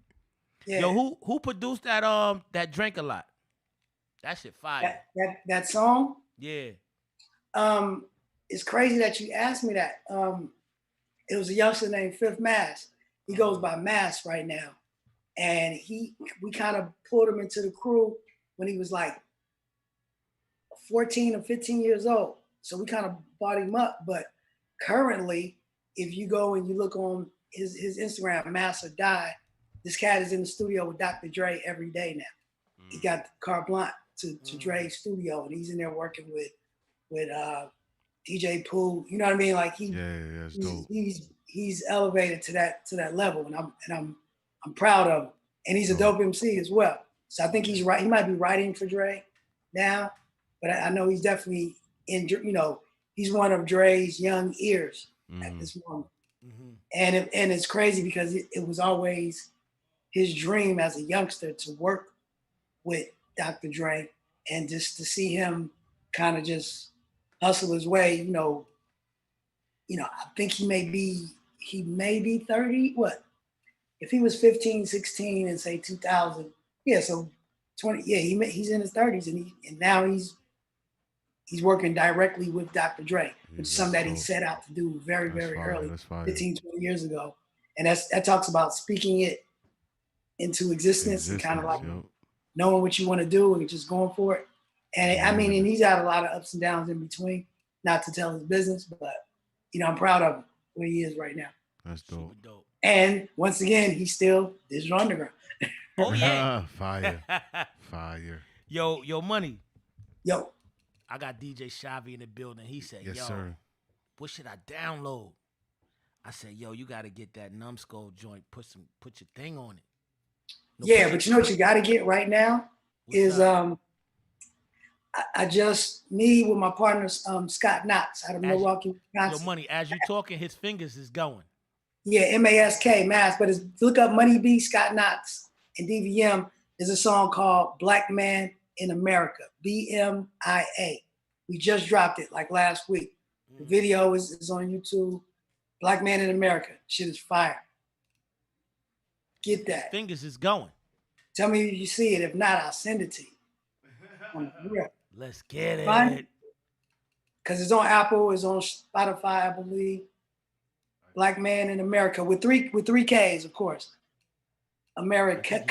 Yeah. Yo, who produced that Drink a Lot? That shit fire. That song? Yeah. It's crazy that you asked me that. It was a youngster named Fifth Mass. He goes by Mass right now. And we kind of pulled him into the crew when he was like 14 or 15 years old. So we kind of brought him up, but currently, if you go and you look on his Instagram, Master Die, this cat is in the studio with Dr. Dre every day now. He got carte blanche to Dre's studio, and he's in there working with DJ Pooh. You know what I mean? Like it's dope. he's elevated to that level, and I'm proud of him. And he's a dope MC as well. So I think he's right. He might be writing for Dre now, but I know he's definitely in. You know, he's one of Dre's young ears at this moment. And it's crazy because it was always his dream as a youngster to work with Dr. Dre, and just to see him kind of just hustle his way. You know, I think he may be 30. What? If he was 15, 16 and say 2000, so 20, he's in his 30s, and now he's working directly with Dr. Dre, which is something that he set out to do very, very early, 15, 20 years ago. And that talks about speaking it into existence and kind of like knowing what you want to do and just going for it. And I mean, and he's had a lot of ups and downs in between, not to tell his business, but I'm proud of him where he is right now. That's dope. And once again, he's still Digital Underground. Oh yeah, fire. Yo, Money. Yo, I got DJ Shavi in the building. He said, yes, yo, sir. What should I download? I said, yo, you got to get that Numbskull joint. Put your thing on it. But you know what you got to get right now is I just me with my partner Scott Knotts out of Milwaukee, Wisconsin. Yo, Money, as you talking, his fingers is going. Yeah, Mask, Mask, but look up Money B, Scott Knotts, and DVM. There's a song called Black Man in America, BMIA. We just dropped it like last week. The video is on YouTube. Black Man in America. Shit is fire. Get that. Fingers is going. Tell me if you see it. If not, I'll send it to you. Let's get it. Because it's on Apple, it's on Spotify, I believe. Black Man in America with three Ks, of course. America,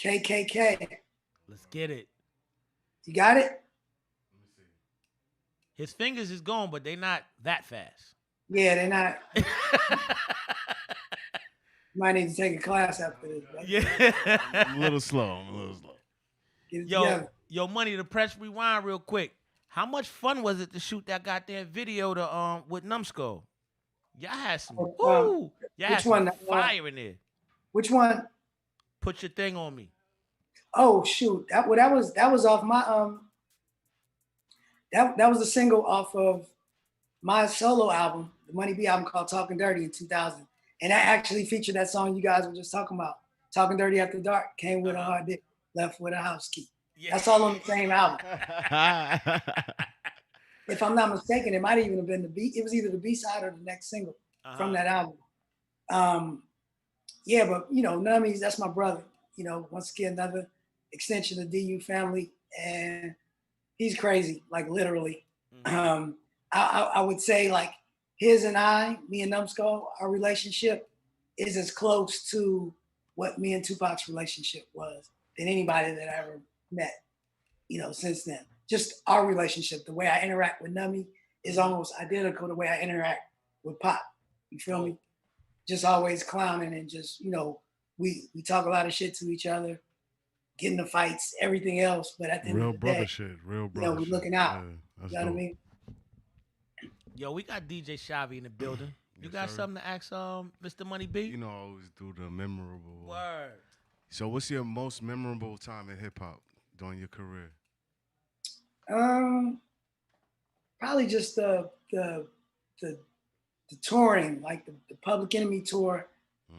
KKK. Let's get it. You got it? Let me see. His fingers is going, but they not that fast. Yeah, they're not. Might need to take a class after this. Right? Yeah. I'm a little slow. Get it together. Yo, Money, to press rewind real quick. How much fun was it to shoot that goddamn video to with Numbskull? Y'all had some fire in there. Which one? Put your thing on me. Oh shoot. That was off my that was a single off of my solo album, the Money B album called Talking Dirty in 2000. And that actually featured that song you guys were just talking about. Talking Dirty After Dark, came with a hard dick, left with a house key. Yeah. That's all on the same album. If I'm not mistaken, it might even have been the B. It was either the B-side or the next single from that album. But Nummies, that's my brother. Once again, another extension of DU family, and he's crazy, like literally. I would say like me and Numbskull, our relationship is as close to what me and Tupac's relationship was than anybody that I ever met, since then. Just our relationship, the way I interact with Nummy is almost identical to the way I interact with Pop. You feel me? Just always clowning and just, we talk a lot of shit to each other, get in the fights, everything else. But at the end of the day, real brother we're looking out. Yeah, you know what I mean? Yo, we got DJ Shavi in the building. You got something to ask Mr. Money B? I always do the memorable. Word. So what's your most memorable time in hip hop during your career? Probably just the touring, like the Public Enemy tour.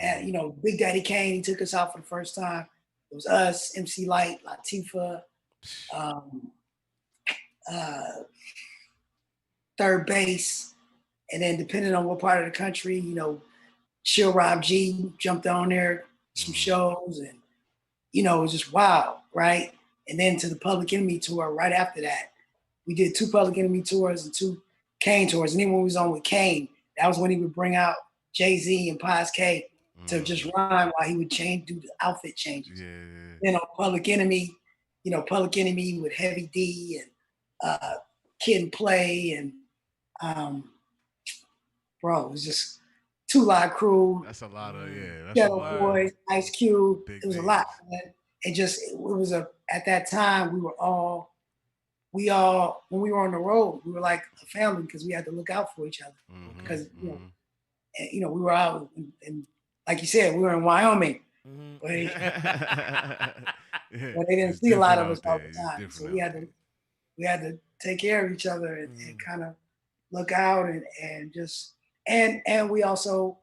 At Big Daddy Kane, he took us out for the first time. It was us, MC Light, Latifah, Third Base, and then depending on what part of the country, Chill Rob G jumped on there, some shows, and it was just wild, right? And then to the Public Enemy tour right after that. We did 2 Public Enemy tours and 2 Kane tours. And then when we was on with Kane, that was when he would bring out Jay-Z and Paz K to just rhyme while he would do the outfit changes. Yeah. Then on Public Enemy, Public Enemy with Heavy D and Kid and Play, and bro, it was just 2 Live Crew. That's a lot of that's a Ghetto lot. Boys, Ice Cube. Big It was a names. lot. Man. It was at that time we all when we were on the road, we were like a family because we had to look out for each other. Because we were out and like you said, we were in Wyoming. But they didn't It's see a lot of different us all out the there. time. It's So different we had to take care of each other and kind of look out and just and we also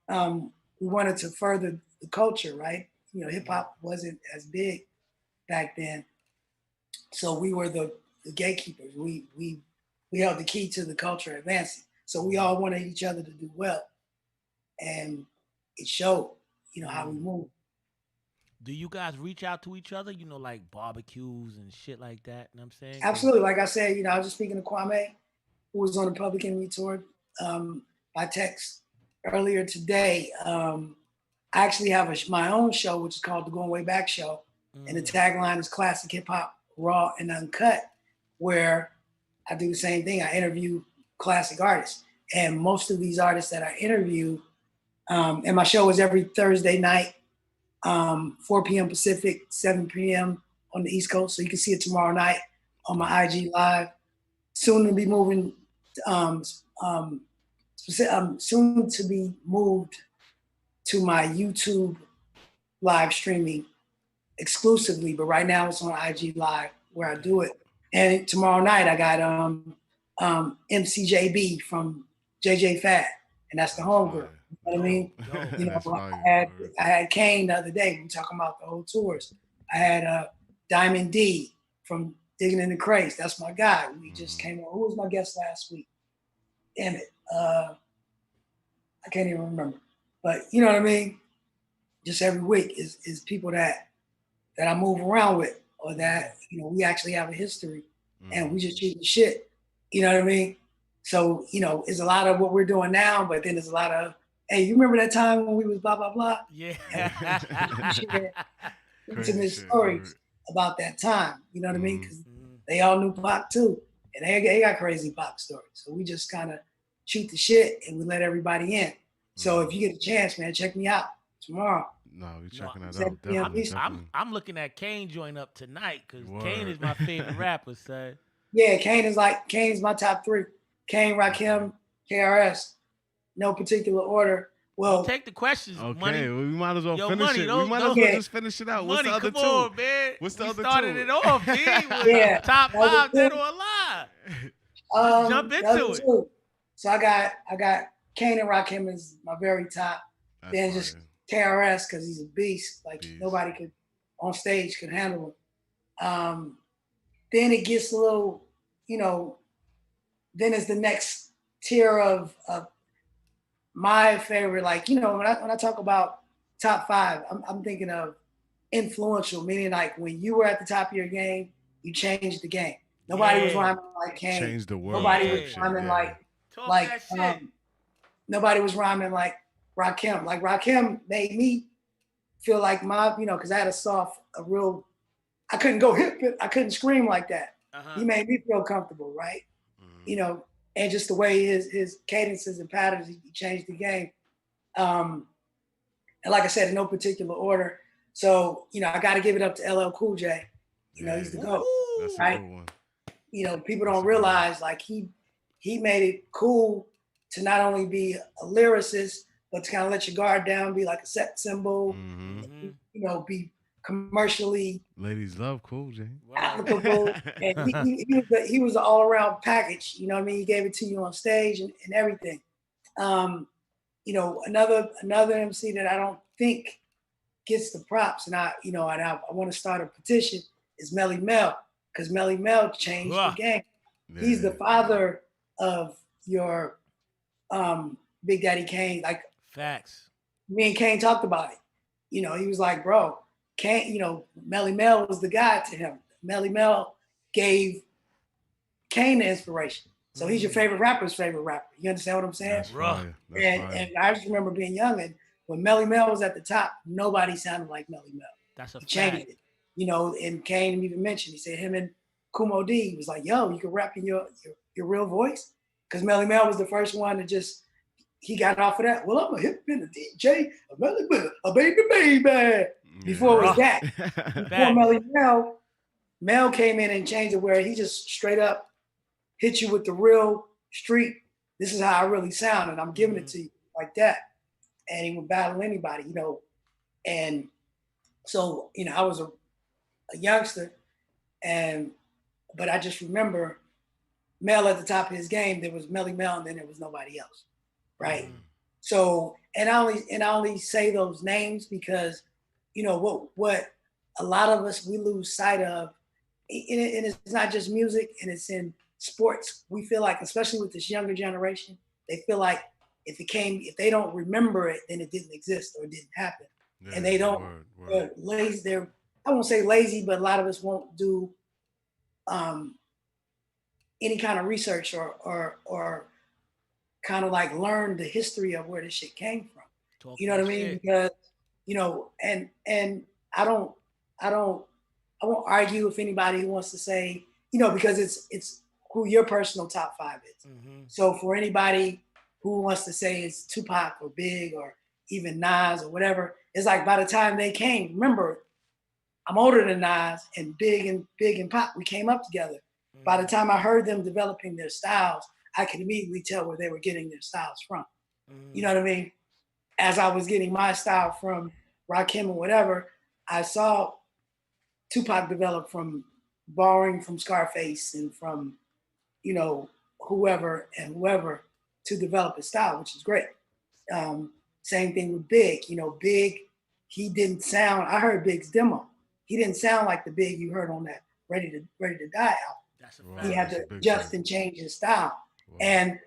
we wanted to further the culture, right? Hip hop wasn't as big back then, so we were the gatekeepers. We held the key to the culture advancing. So we all wanted each other to do well, and it showed. How we move. Do you guys reach out to each other? Like barbecues and shit like that. You know what I'm saying? Absolutely. Like I said, I was just speaking to Kwame, who was on the Public Enemy tour, by text earlier today. I actually have my own show, which is called the Going Way Back Show. And the tagline is classic hip hop, raw and uncut, where I do the same thing. I interview classic artists. And most of these artists that I interview, and my show is every Thursday night, 4 p.m. Pacific, 7 p.m. on the East Coast. So you can see it tomorrow night on my IG Live. Soon to be moving, soon to be moved to my YouTube live streaming exclusively, but right now it's on IG Live where I do it. And tomorrow night I got MCJB from JJ Fad, and that's the homegirl. You know what I mean? I had Kane the other day. We talking about the whole tours. I had Diamond D from Digging in the Crates. That's my guy. We just came on. Who was my guest last week? Damn it. I can't even remember. But you know what I mean? Just every week is people that I move around with, or that we actually have a history, and we just shoot the shit. You know what I mean? So it's a lot of what we're doing now, but then there's a lot of, hey, you remember that time when we was blah blah blah? Yeah. Intimate stories about that time. You know what I mean? Because they all knew Pac too, and they got crazy Pac stories. So we just kind of shoot the shit and we let everybody in. So if you get a chance, man, check me out tomorrow. No, we're checking that out. Definitely. I'm looking at Kane join up tonight because Kane is my favorite rapper, son. Yeah, Kane is my top 3. Kane, Rakim, KRS, no particular order. Well, take the questions. Okay, Money. well, we might as well finish Money, it. We might as well just finish it out. Money, What's the other come two? on, man. What's the we other started two? it off, B. Yeah, top 5, dead or alive. Jump into it. So I got Kane and Rakim is my very top. Then just KRS because he's a beast. Nobody could on stage could handle him. Then it gets a little, then it's the next tier of my favorite. When I talk about top 5, I'm thinking of influential, meaning like when you were at the top of your game, you changed the game. Nobody was rhyming like Kane. Changed the world. Nobody was rhyming nobody was rhyming like Rakim. Like Rakim made me feel like because I had I couldn't go hip, I couldn't scream like that. He made me feel comfortable, right? And just the way his cadences and patterns, he changed the game. And like I said, in no particular order. So, I got to give it up to LL Cool J. He's the GOAT, That's right? a good one. People don't realize he made it cool to not only be a lyricist, but to kind of let your guard down, be like a sex symbol, be commercially ladies love Cool J. applicable. And he was an all-around package. You know what I mean? He gave it to you on stage and everything. Another MC that I don't think gets the props, and I want to start a petition is Melly Mel, because Melly Mel changed the game. Yeah. He's the father of your Big Daddy Kane. Like facts. Me and Kane talked about it. He was like, bro, Kane, Melly Mel was the guy to him. Melly Mel gave Kane the inspiration. So he's your favorite rapper's favorite rapper. You understand what I'm saying? That's right. And I just remember being young, and when Melly Mel was at the top, nobody sounded like Melly Mel. That's a fact. Changed it. And Kane even mentioned, he said him and Kumo D was like, yo, you can rap in your real voice? Because Melly Mel was the first one to just, he got off of that. Well, I'm a hip and a DJ, a Melly Mel, a baby. Before it was that. Before Melly Mel came in and changed it where he just straight up hit you with the real street. This is how I really sound, and I'm giving it to you like that. And he would battle anybody, you know. And so, you know, I was a youngster, but I just remember Mel at the top of his game. There was Melly Mel, and then there was nobody else, right? So, and I only say those names because, you know, what a lot of us we lose sight of, and it's not just music, and it's in sports. We feel like, especially with this younger generation, they feel like if they don't remember it, then it didn't exist or it didn't happen. Yeah, and they don't, they're lazy. I won't say lazy, but a lot of us won't do any kind of research or kind of like learn the history of where this shit came from. You know what I mean? Because, you know, and I won't argue if anybody wants to say, you know, because it's who your personal top 5 is. So for anybody who wants to say it's Tupac or Big or even Nas or whatever, it's like by the time they came, remember, I'm older than Nas and Big and Pop, we came up together. By the time I heard them developing their styles, I could immediately tell where they were getting their styles from. You know what I mean? As I was getting my style from Rakim or whatever, I saw Tupac develop from borrowing from Scarface and from, you know, whoever to develop his style, which is great. Same thing with Big. You know, Big, he didn't sound, I heard Big's demo. He didn't sound like the Big you heard on that Ready to Die album. That's he had to adjust and change his style. Wow. And,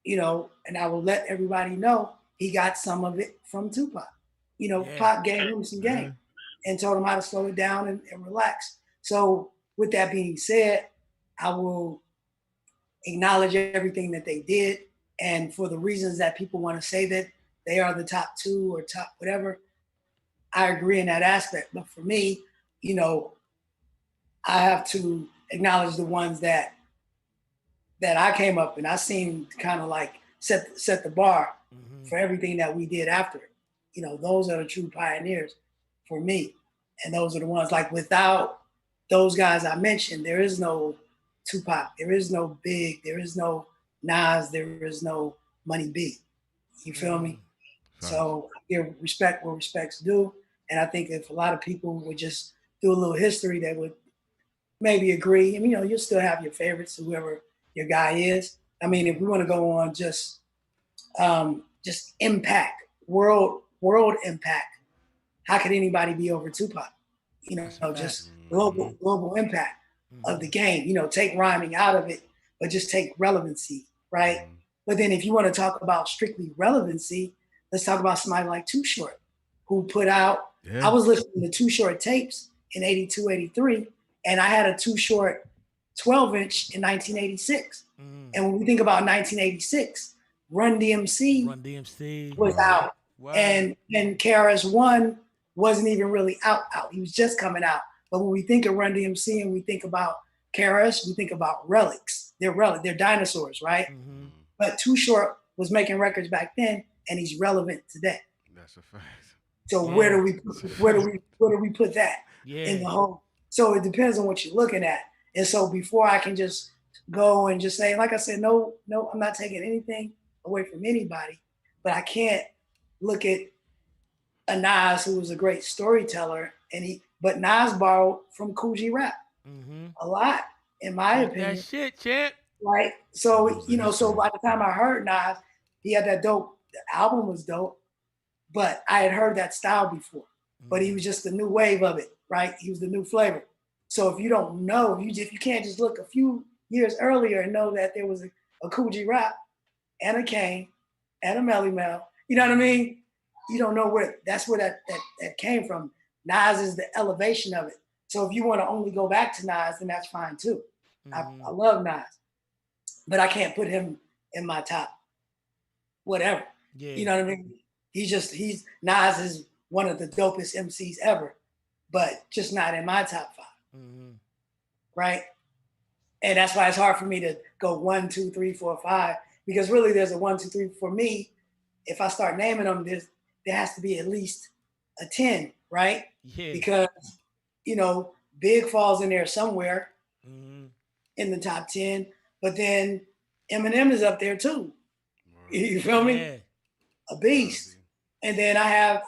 you know, and I will let everybody know he got some of it from Tupac. You know, Pop gave him some game and told him how to slow it down and relax. So with that being said, I will acknowledge everything that they did. And for the reasons that people want to say that they are the top 2 or top whatever, I agree in that aspect. But for me, you know, I have to acknowledge the ones that I came up and I seen kind of like set the bar for everything that we did after it. You know, those are the true pioneers for me. And those are the ones, like, without those guys I mentioned, there is no Tupac, there is no Big, there is no Nas, there is no Money B. You feel me? So I give respect where respect's due. And I think if a lot of people would just do a little history, they would maybe agree. And, you know, you'll still have your favorites, whoever your guy is. I mean, if we want to go on just impact, world impact, how could anybody be over Tupac? You know, just global impact of the game. You know, take rhyming out of it, but just take relevancy, right? But then if you want to talk about strictly relevancy, let's talk about somebody like Too Short, who put out, I was listening to Too Short tapes in 82, 83, and I had a Too Short 12-inch in 1986. And when we think about 1986, Run DMC was out. Wow. And KRS-One wasn't even really out. He was just coming out. But when we think of Run DMC and we think about KRS, we think about relics. They're dinosaurs, right? But Too Short was making records back then, and he's relevant today. That's a fact. So where do we put that in the whole? So it depends on what you're looking at. And so before I can just go and just say, like I said, no, I'm not taking anything away from anybody, but I can't look at a Nas who was a great storyteller, but Nas borrowed from Kool G Rap a lot, in my opinion. That shit, champ. Right. So, you know, so by the time I heard Nas, he had that dope, the album was dope, but I had heard that style before, but he was just the new wave of it, right? He was the new flavor. So if you don't know, if you can't just look a few years earlier and know that there was a Kool G Rap and a Kane and a Melly Mel, you know what I mean? You don't know where that came from. Nas is the elevation of it. So if you want to only go back to Nas, then that's fine too. I love Nas, but I can't put him in my top whatever. Yeah. You know what I mean? Nas is one of the dopest MCs ever, but just not in my top 5. Right? And that's why it's hard for me to go 1, 2, 3, 4, 5, because really there's a 1, 2, 3 for me. If I start naming them, there has to be at least a 10, right? Yeah. Because Big falls in there somewhere Mm-hmm. in the top 10, but then Eminem is up there too. You feel me? Yeah. A beast. And then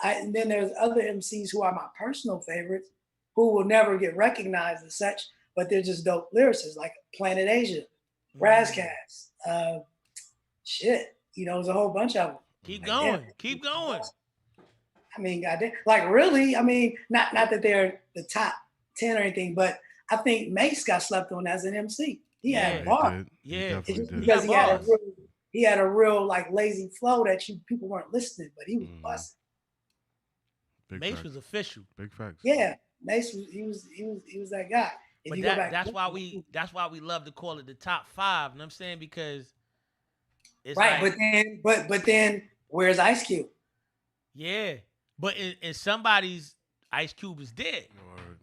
and then there's other MCs who are my personal favorites who will never get recognized as such, but they're just dope lyricists, like Planet Asia, Razzcast, shit. There's a whole bunch of them. Keep Like, going. damn. Keep going. I mean, goddamn, like really, I mean, not that they're the top 10 or anything, but I think Mace got slept on as an MC. He had a bar. Yeah. It's just did. because got he had a real like lazy flow that people weren't listening, but he was busting. Mace was official. Big facts. Yeah, Mace was that guy. If But you go back, that's why we love to call it the top 5. You know what I'm saying? Because it's right. Like, but then where's Ice Cube? Yeah, but in somebody's, Ice Cube is dead.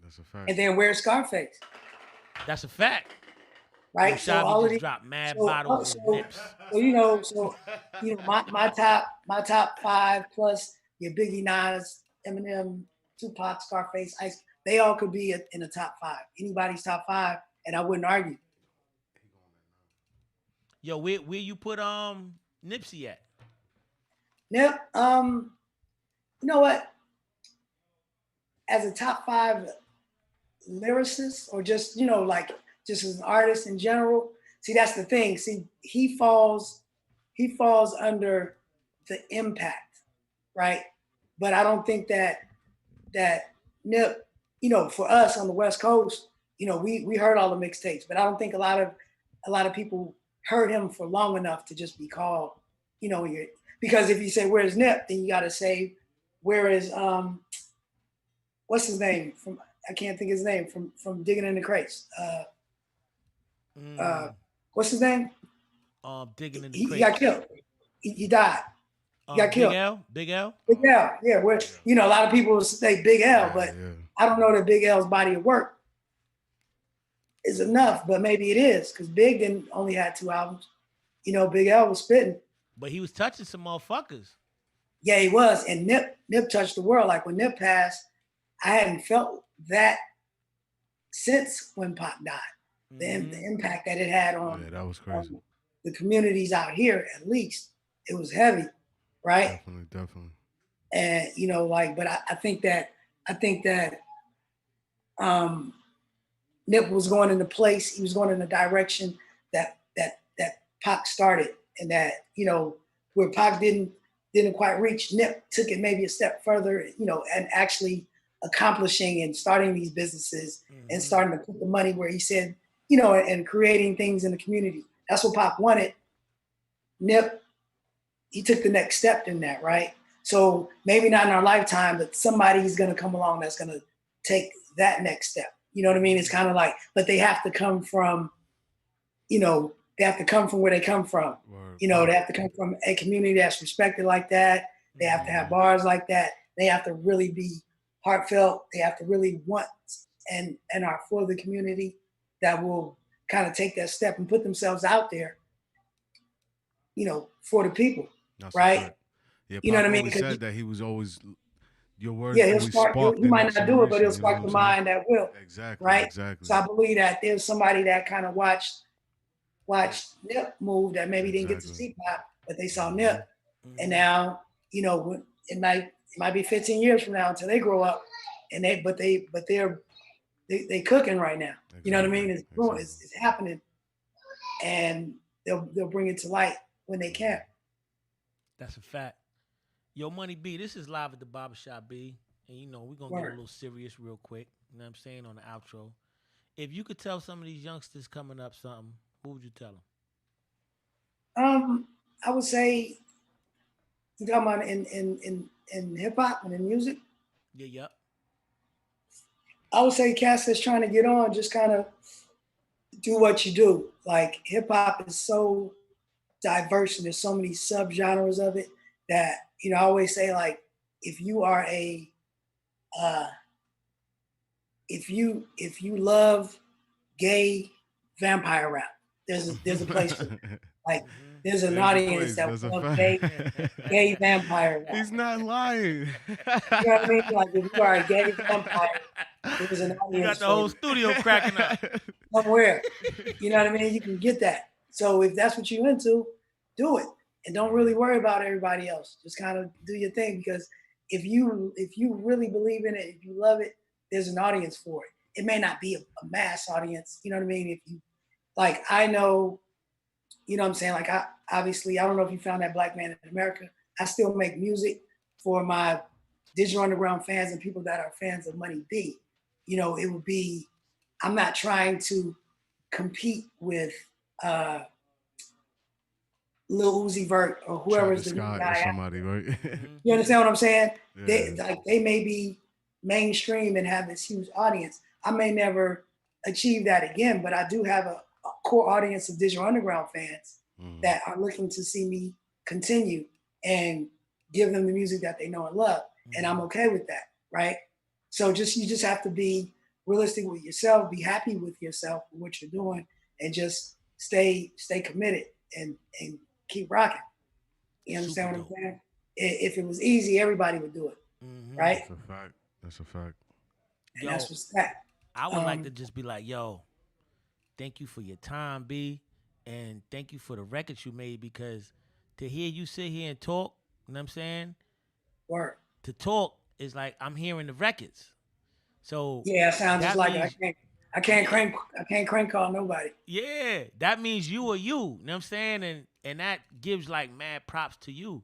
That's a fact. And then where's Scarface? That's a fact. Right. So all of these dropped mad bottles and nips. So my top 5 plus your Biggie, Nas, Eminem, Tupac, Scarface, Ice, they all could be in the top 5. Anybody's top 5, and I wouldn't argue. Yo, where you put Nipsey at? Nip, you know what? As a top 5 lyricist, or just like just as an artist in general. See, that's the thing. See, he falls under the impact, right? But I don't think that Nip, for us on the West Coast, we heard all the mixtapes, but I don't think a lot of people heard him for long enough to just be called, because if you say where's Nip, then you got to say where is what's his name I can't think of his name from Digging in the Crates. What's his name? Digging in the He Crates. got killed. He died. He got killed. Big L. Big L. Yeah. Where a lot of people say Big L, but I don't know that Big L's body of work is enough. But maybe it is, because Big didn't only had 2 albums. Big L was spitting. But he was touching some motherfuckers. Yeah, he was. And Nip touched the world. Like when Nip passed, I hadn't felt that since when Pop died. The impact that it had on, that was crazy. The communities out here, at least, it was heavy, right? Definitely. And but I think that Nip was going in a place, he was going in a direction that Pac started, and that where Pac didn't quite reach, Nip took it maybe a step further, and actually accomplishing and starting these businesses and starting to put the money where he said, and creating things in the community. That's what Pac wanted. Nip, he took the next step in that, right? So maybe not in our lifetime, but somebody's going to come along that's going to take that next step. You know what I mean? It's kind of like, but they have to come from, they have to come from where they come from. They have to come from a community that's respected like that. They have to have bars like that. They have to really be heartfelt. They have to really want and are for the community, that will kind of take that step and put themselves out there, for the people, that's right? Yeah, you know what I mean? He said that he was always, your words. Yeah, he'll spark. He might not do it, but he'll spark the mind that will. Exactly. Right. Exactly. So I believe that there's somebody that kind of watched Nip move that maybe didn't get to see Pop, but they saw Nip, and now it might be 15 years from now until they grow up, and they're cooking right now. Exactly. You know what I mean? It's happening, and they'll bring it to light when they can. That's a fact. Yo, Money B, this is Live at the Barbershop B, and we're gonna get a little serious real quick. You know what I'm saying, on the outro. If you could tell some of these youngsters coming up something, what would you tell them? I would say, you talking about in hip hop and in music? Yeah, yep. I would say cats that's trying to get on, just kind of do what you do. Like hip hop is so diverse and there's so many subgenres of it that, I always say, like, if you are if you love gay vampire rap. There's a place for it. Like there's an There's a audience place, that there's a loves fact. gay vampire rap. He's not lying. You know what I mean? Like if you are a gay vampire, there's an You got audience the whole for studio cracking up. somewhere. You know what I mean? You can get that. So if that's what you're into, do it. And don't really worry about everybody else. Just kind of do your thing, because if you really believe in it, if you love it, there's an audience for it. It may not be a mass audience, you know what I mean? If you like, I know, you know what I'm saying? Like I don't know if you found that Black Man in America. I still make music for my Digital Underground fans and people that are fans of Money B. You know, it would be, I'm not trying to compete with Lil Uzi Vert or whoever's Travis the new Scott guy. or somebody, right? You understand what I'm saying? Yeah. They may be mainstream and have this huge audience. I may never achieve that again, but I do have a core audience of Digital Underground fans that are looking to see me continue and give them the music that they know and love. And I'm okay with that, right? So you just have to be realistic with yourself, be happy with yourself, with what you're doing, and just stay committed and keep rocking. You understand what I'm saying? If it was easy, everybody would do it, right? That's a fact. That's a fact. And that's what's that. I would like to just be like, yo, thank you for your time, B, and thank you for the records you made, because to hear you sit here and talk, you know what I'm saying? Word. To talk is like I'm hearing the records. So yeah, it sounds just like means, I can't crank call nobody. Yeah, that means you are you. You know what I'm saying? And that gives like mad props to you.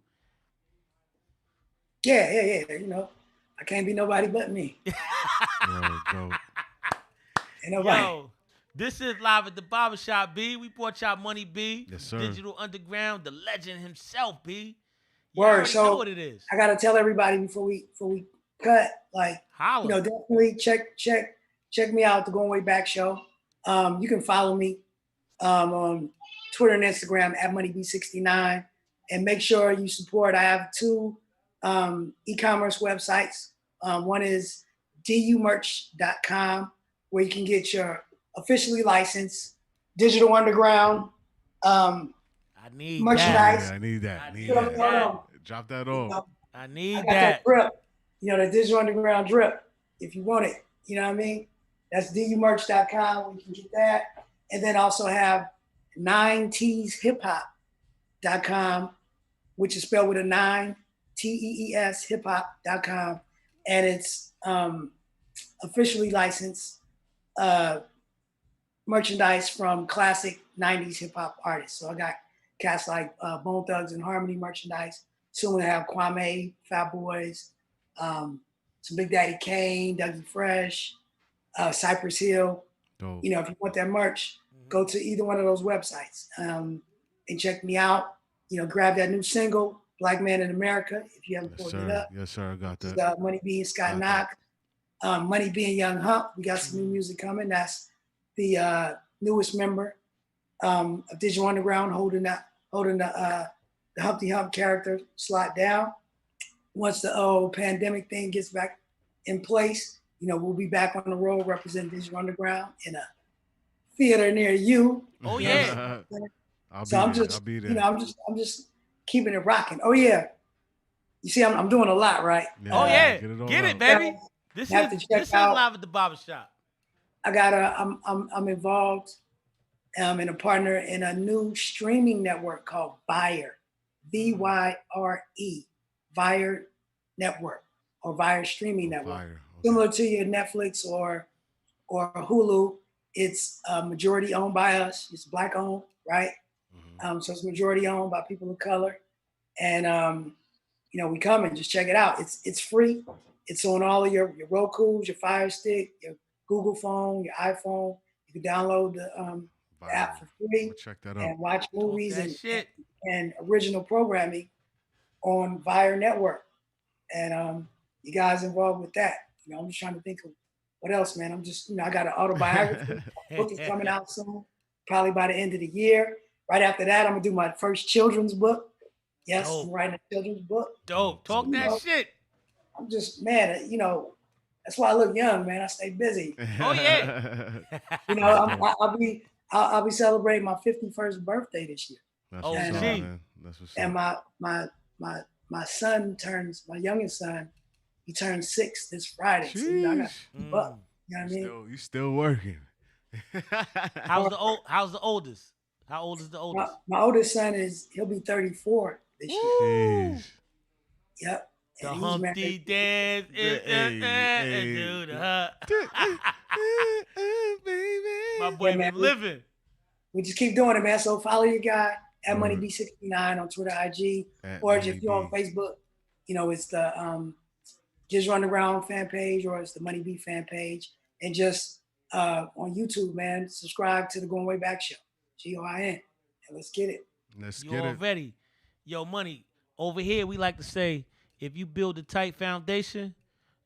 Yeah. You know, I can't be nobody but me. Dope. Ain't nobody. Yo, this is Live at the Barbershop, B. We brought y'all Money B. Yes, sir. Digital Underground, the legend himself, B. You Word. already So know what it is. I gotta tell everybody before we cut, like, Holla. you know, definitely check me out, the Going Way Back Show. You can follow me on Twitter and Instagram at MoneyB69, and make sure you support. I have two e-commerce websites. One is dumerch.com, where you can get your officially licensed Digital Underground I need merchandise. that. I need that. Drop that off. You know, I need I got that. drip, you know, the Digital Underground drip, if you want it, you know what I mean? That's dumerch.com, where you can get that. And then also have 9teeshiphop.com, which is spelled with a 9, TEES hiphop.com. And it's officially licensed merchandise from classic 90s hip hop artists. So I got cats like Bone Thugs and Harmony merchandise. Soon I have Kwame, Fat Boys, some Big Daddy Kane, Dougie Fresh, Cypress Hill. Dope. You know, if you want that merch, go to either one of those websites and check me out. You know, grab that new single, Black Man in America, if you haven't pulled it up. Yes, sir. I got that. Money B and Scott Knock. Money B and Young Hump. We got some new music coming. That's the newest member of Digital Underground, holding the Humpty Hump character slot down. Once the pandemic thing gets back in place, you know, we'll be back on the road representing Digital Underground in a theater near you. Oh yeah. I'll be there. You know, I'm just keeping it rocking. Oh yeah. You see, I'm doing a lot, right? Oh yeah. Get it, baby. This is Live at the Barbershop. I'm involved. I'm in a partner in a new streaming network called Vyre, VYRE, Vyre Network, or Vyre Streaming Network. Okay. Similar to your Netflix or Hulu. It's majority owned by us. It's Black owned, right? So it's majority owned by people of color. And you know, we coming. Just check it out. It's free. It's on all of your Roku's, your Fire Stick, your Google phone, your iPhone. You can download the app for free. Check that out. And watch movies and original programming on Vyre Network. And you guys involved with that. You know, I'm just trying to think of what else, man. I'm just, you know, I got an autobiography. Book is coming out soon, probably by the end of the year. Right after that, I'm gonna do my first children's book. Yes, I'm writing a children's book. Dope. Talk that shit. I'm just, man, you know, that's why I look young, man. I stay busy. Oh yeah. You know, I'll be celebrating my 51st birthday this year. That's Oh, what's up, gee. man. That's what's And up. my son turns, my youngest son, he turns 6 this Friday. So you know, I got Sheesh. to keep up. You know what I mean? You still working. How's the oldest? How old is the oldest? My oldest son he'll be 34 this year. Jeez. Yep. The And he's Humpty married. dance is Hey, do the Baby. My boy Yeah, man. been living. We just keep doing it, man. So follow your guy at Word. MoneyB69 on Twitter, IG, At or Money if you're on B. Facebook, you know, it's the Just Run Around fan page, or it's the Money B fan page, and just on YouTube, man, subscribe to the Going Way Back Show, GOIN, and let's get it. Let's You get it. already. Yo, Money. Over here, we like to say, if you build a tight foundation,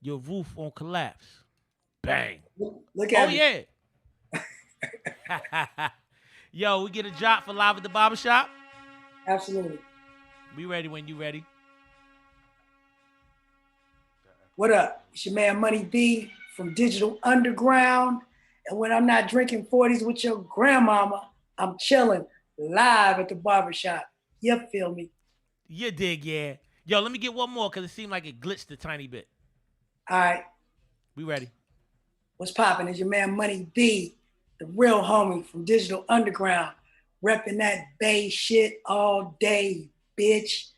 your roof won't collapse. Bang. Look at Oh, me. yeah. Yo, we get a drop for Live at the Barbershop. Absolutely. We ready when you ready. What up? It's your man Money B from Digital Underground. And when I'm not drinking 40s with your grandmama, I'm chilling live at the barbershop. You feel me? You dig, yeah. Yo, let me get one more because it seemed like it glitched a tiny bit. All right. We ready. What's poppin'? It's your man Money B, the real homie from Digital Underground, repping that Bay shit all day, bitch.